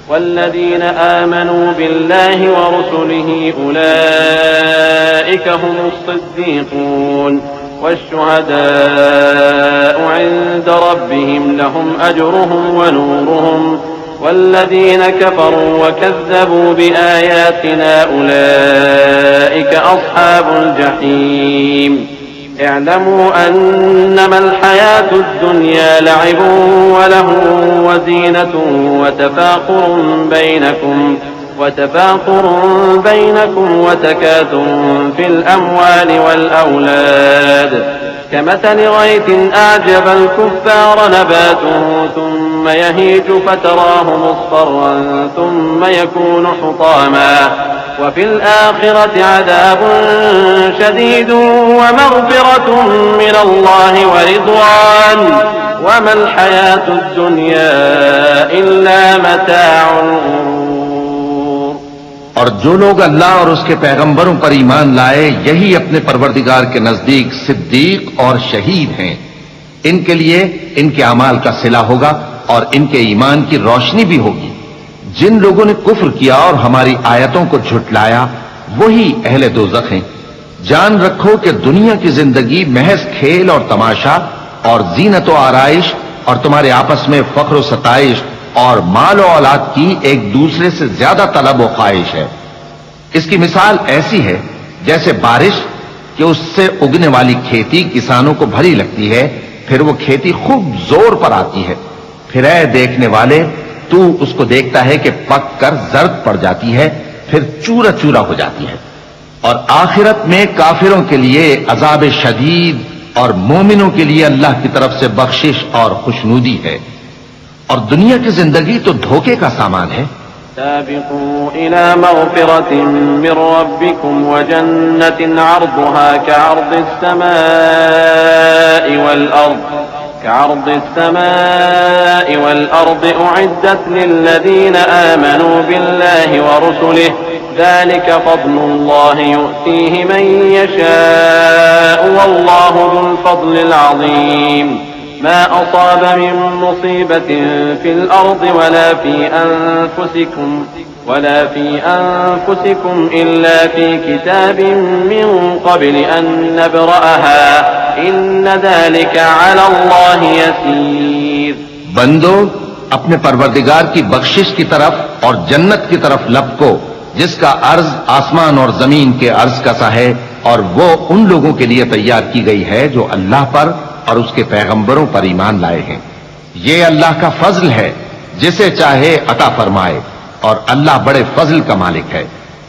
والذين آمنوا بالله ورسله أولئك هم الصديقون والشهداء عند ربهم لهم أجرهم ونورهم والذين كفروا وكذبوا بآياتنا أولئك أصحاب الجحيم. اعلموا أنما الحياة الدنيا لعب وله وزينة وتفاخر بينكم وتكاثر في الأموال والأولاد كمثل غيث أعجب الكفار نباته ثم يهيج فتراه مصفرا ثم يكون حطاما وفي الآخرة عذاب شديد ومغفرة من الله ورضوان وما الحياة الدنيا إلا متاع الغرور. اور جو لوگ اللہ اور اس کے پیغمبروں پر ایمان لائے یہی اپنے پروردگار کے نزدیک صدیق اور شہید ہیں. ان کے لیے ان کے اعمال کا صلہ ہوگا اور ان کے ایمان کی روشنی بھی ہوگی. جن لوگوں نے کفر کیا اور ہماری آیتوں کو جھٹلایا وہی اہل دوزخ ہیں. جان رکھو کہ دنیا کی زندگی محض کھیل اور تماشا اور زینت و آرائش اور تمہارے آپس میں فخر و ستائش اور مال و اولاد کی ایک دوسرے سے زیادہ طلب و خواہش ہے. اس کی مثال ایسی ہے جیسے بارش کہ اس سے اگنے والی کھیتی کسانوں کو بھری لگتی ہے، پھر وہ کھیتی خوب زور پر آتی ہے، پھر اے دیکھنے والے تو اس کو دیکھتا ہے کہ پک کر زرد پڑ جاتی ہے، پھر چورا چورا ہو جاتی ہے. اور آخرت میں کافروں کے لیے عذاب شدید اور مومنوں کے لیے اللہ کی طرف سے بخشش اور خوشنودی ہے. اور دنیا کی زندگی تو دھوکے کا سامان ہے. سابقوا إلى مغفرة من ربكم وجنة عرضها كعرض السماء والأرض أعدت للذين آمنوا بالله ورسله ذلك فضل الله يؤتيه من يشاء والله ذو الفضل العظيم ما أصاب من مصيبة في الأرض ولا في أنفسكم إلا في كتاب من قبل أن نبرأها إن ذلك على الله يسير۔ بندو اپنے پروردگار کی بخشش کی طرف اور جنت کی طرف لپکو جس کا عرض آسمان اور زمین کے عرض کا سا ہے، اور وہ ان لوگوں کے لیے تیار کی گئی ہے جو اللہ پر اور اس کے پیغمبروں پر ایمان لائے ہیں۔ یہ اللہ کا فضل ہے، جسے چاہے عطا فرمائے، اور اللہ بڑے فضل کا مالک ہے۔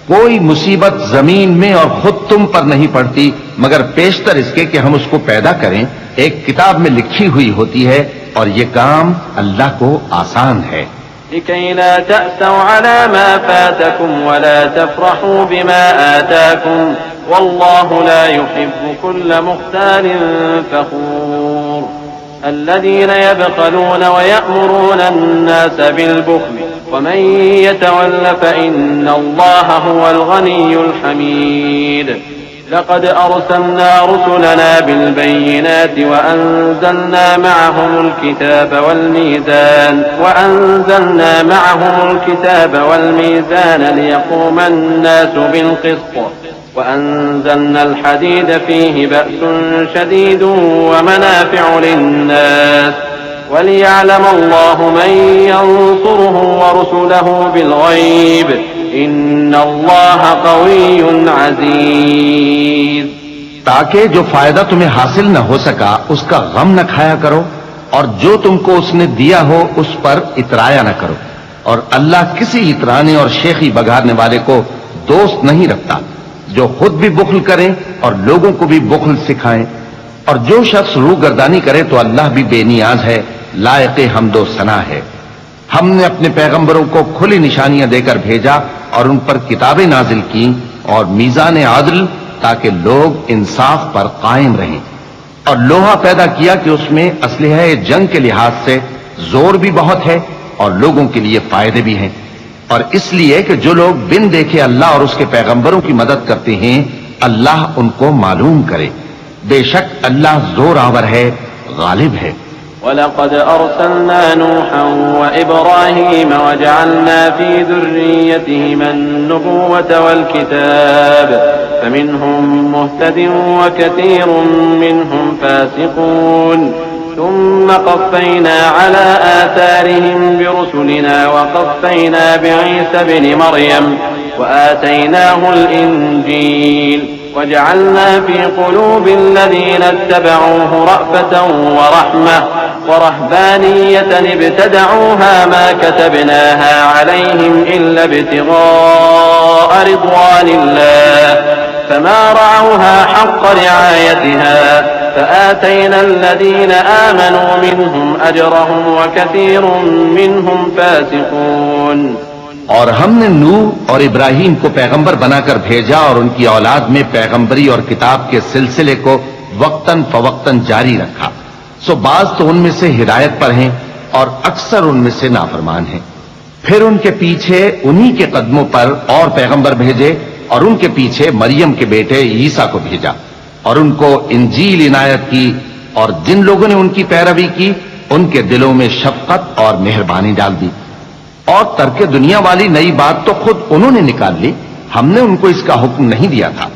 کوئی مصیبت زمین میں اور خود تم پر نہیں پڑتی مگر پیشتر اس کے کہ ہم اس کو پیدا کریں، ایک کتاب میں لکھی ہوئی ہوتی ہے، اور یہ کام اللہ کو آسان ہے۔ لكي لا تأسوا على ما فاتكم ولا تفرحوا بما آتاكم والله لا يحب كل مختال فخور الذين يبخلون ويأمرون الناس بالبخل ومن يتول فإن الله هو الغني الحميد لقد أرسلنا رسلنا بالبينات وأنزلنا معهم الكتاب والميزان ليقوم الناس بالقسط وأنزلنا الحديد فيه بأس شديد ومنافع للناس وليعلم الله من ينصره ورسله بالغيب ان اللہ قوی عزیز۔ تاکہ جو فائدہ تمہیں حاصل نہ ہو سکا اس کا غم نہ کھایا کرو، اور جو تم کو اس نے دیا ہو اس پر اترایا نہ کرو، اور اللہ کسی اترانے اور شیخی بگارنے والے کو دوست نہیں رکھتا۔ جو خود بھی بخل کریں اور لوگوں کو بھی بخل سکھائیں، اور جو شخص روح گردانی کرے تو اللہ بھی بے نیاز ہے، لائق حمد و ثنا ہے۔ ہم نے اپنے پیغمبروں کو کھلی نشانیاں دے کر بھیجا اور ان پر کتابیں نازل کی اور میزان عدل تاکہ لوگ انصاف پر قائم رہیں، اور لوہا پیدا کیا کہ اس میں اسلحہ جنگ کے لحاظ سے زور بھی بہت ہے اور لوگوں کے لیے فائدے بھی ہیں، اور اس لیے کہ جو لوگ بن دیکھے اللہ اور اس کے پیغمبروں کی مدد کرتے ہیں اللہ ان کو معلوم کرے۔ بے شک اللہ زور آور ہے، غالب ہے۔ وَلَقَدْ أَرْسَلْنَا نُوحًا وَإِبْرَاهِيمَ وَجَعَلْنَا فِي ذُرِّيَّتِهِمَا النُّبُوَّةَ وَالْكِتَابَ فَمِنْهُمْ مُهْتَدٍ وَكَثِيرٌ مِّنْهُمْ فَاسِقُونَ ثُمَّ قَفَّيْنَا عَلَى آثَارِهِمْ بِرُسُلِنَا وَقَفَّيْنَا بِعِيسَى ابْنِ مَرْيَمَ وَآتَيْنَاهُ الْإِنْجِيلَ وجعلنا في قلوب الذين اتبعوه رأفة ورحمة ورهبانية ابتدعوها ما كتبناها عليهم إلا ابتغاء رضوان الله فما رعوها حق رعايتها فآتينا الذين آمنوا منهم أجرهم وكثير منهم فاسقون۔ اور ہم نے نوح اور ابراہیم کو پیغمبر بنا کر بھیجا اور ان کی اولاد میں پیغمبری اور کتاب کے سلسلے کو وقتاً فوقتاً جاری رکھا، سو بعض تو ان میں سے ہدایت پر ہیں اور اکثر ان میں سے نافرمان ہیں۔ پھر ان کے پیچھے انہی کے قدموں پر اور پیغمبر بھیجے، اور ان کے پیچھے مریم کے بیٹے عیسیٰ کو بھیجا، اور ان کو انجیل عنایت کی، اور جن لوگوں نے ان کی پیروی کی ان کے دلوں میں شفقت اور مہربانی ڈال دی۔ اور ترک دنیا والی نئی بات تو خود انہوں نے نکال لی، ہم نے ان کو اس کا حکم نہیں دیا تھا،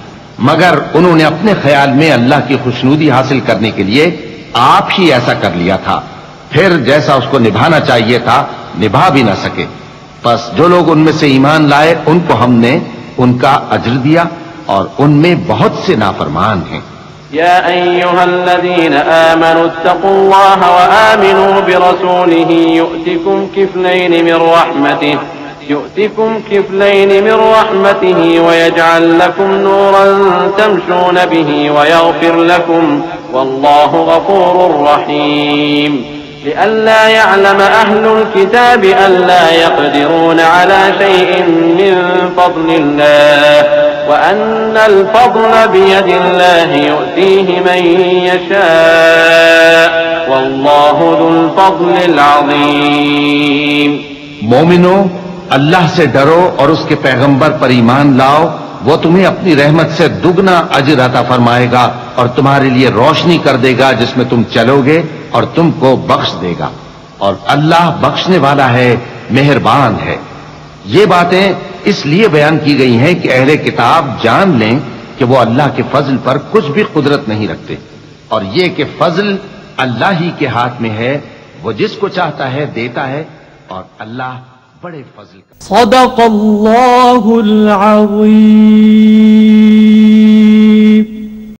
مگر انہوں نے اپنے خیال میں اللہ کی خوشنودی حاصل کرنے کے لیے آپ ہی ایسا کر لیا تھا، پھر جیسا اس کو نبھانا چاہیے تھا نبھا بھی نہ سکے۔ پس جو لوگ ان میں سے ایمان لائے ان کو ہم نے ان کا اجر دیا، اور ان میں بہت سے نافرمان ہیں۔ يا أيها الذين آمنوا اتقوا الله وآمنوا برسوله يؤتكم كفلين من رحمته ويجعل لكم نورا تمشون به ويغفر لكم والله غفور رحيم۔ لئلا يعلم أهل الكتاب ألا يقدرون على شيء من فضل الله وأن الفضل بيد الله يؤتيه من يشاء والله ذو الفضل العظيم. مومنو، اللہ سے ڈرو اور اس کے پیغمبر پر ایمان لاؤ، وہ تمہیں اپنی رحمت سے دگنا اجر عطا فرمائے گا اور تمہارے لیے روشنی کر دے گا جس میں تم چلو گے اور تم کو بخش دے گا، اور اللہ بخشنے والا ہے، مہربان ہے. یہ باتیں اس لیے بیان کی گئی ہیں کہ اہل کتاب جان لیں کہ وہ اللہ کے فضل پر کچھ بھی قدرت نہیں رکھتے، اور یہ کہ فضل اللہ ہی کے ہاتھ میں ہے، وہ جس کو چاہتا ہے دیتا ہے، اور اللہ بڑے فضل کا. صدق اللہ العظیم.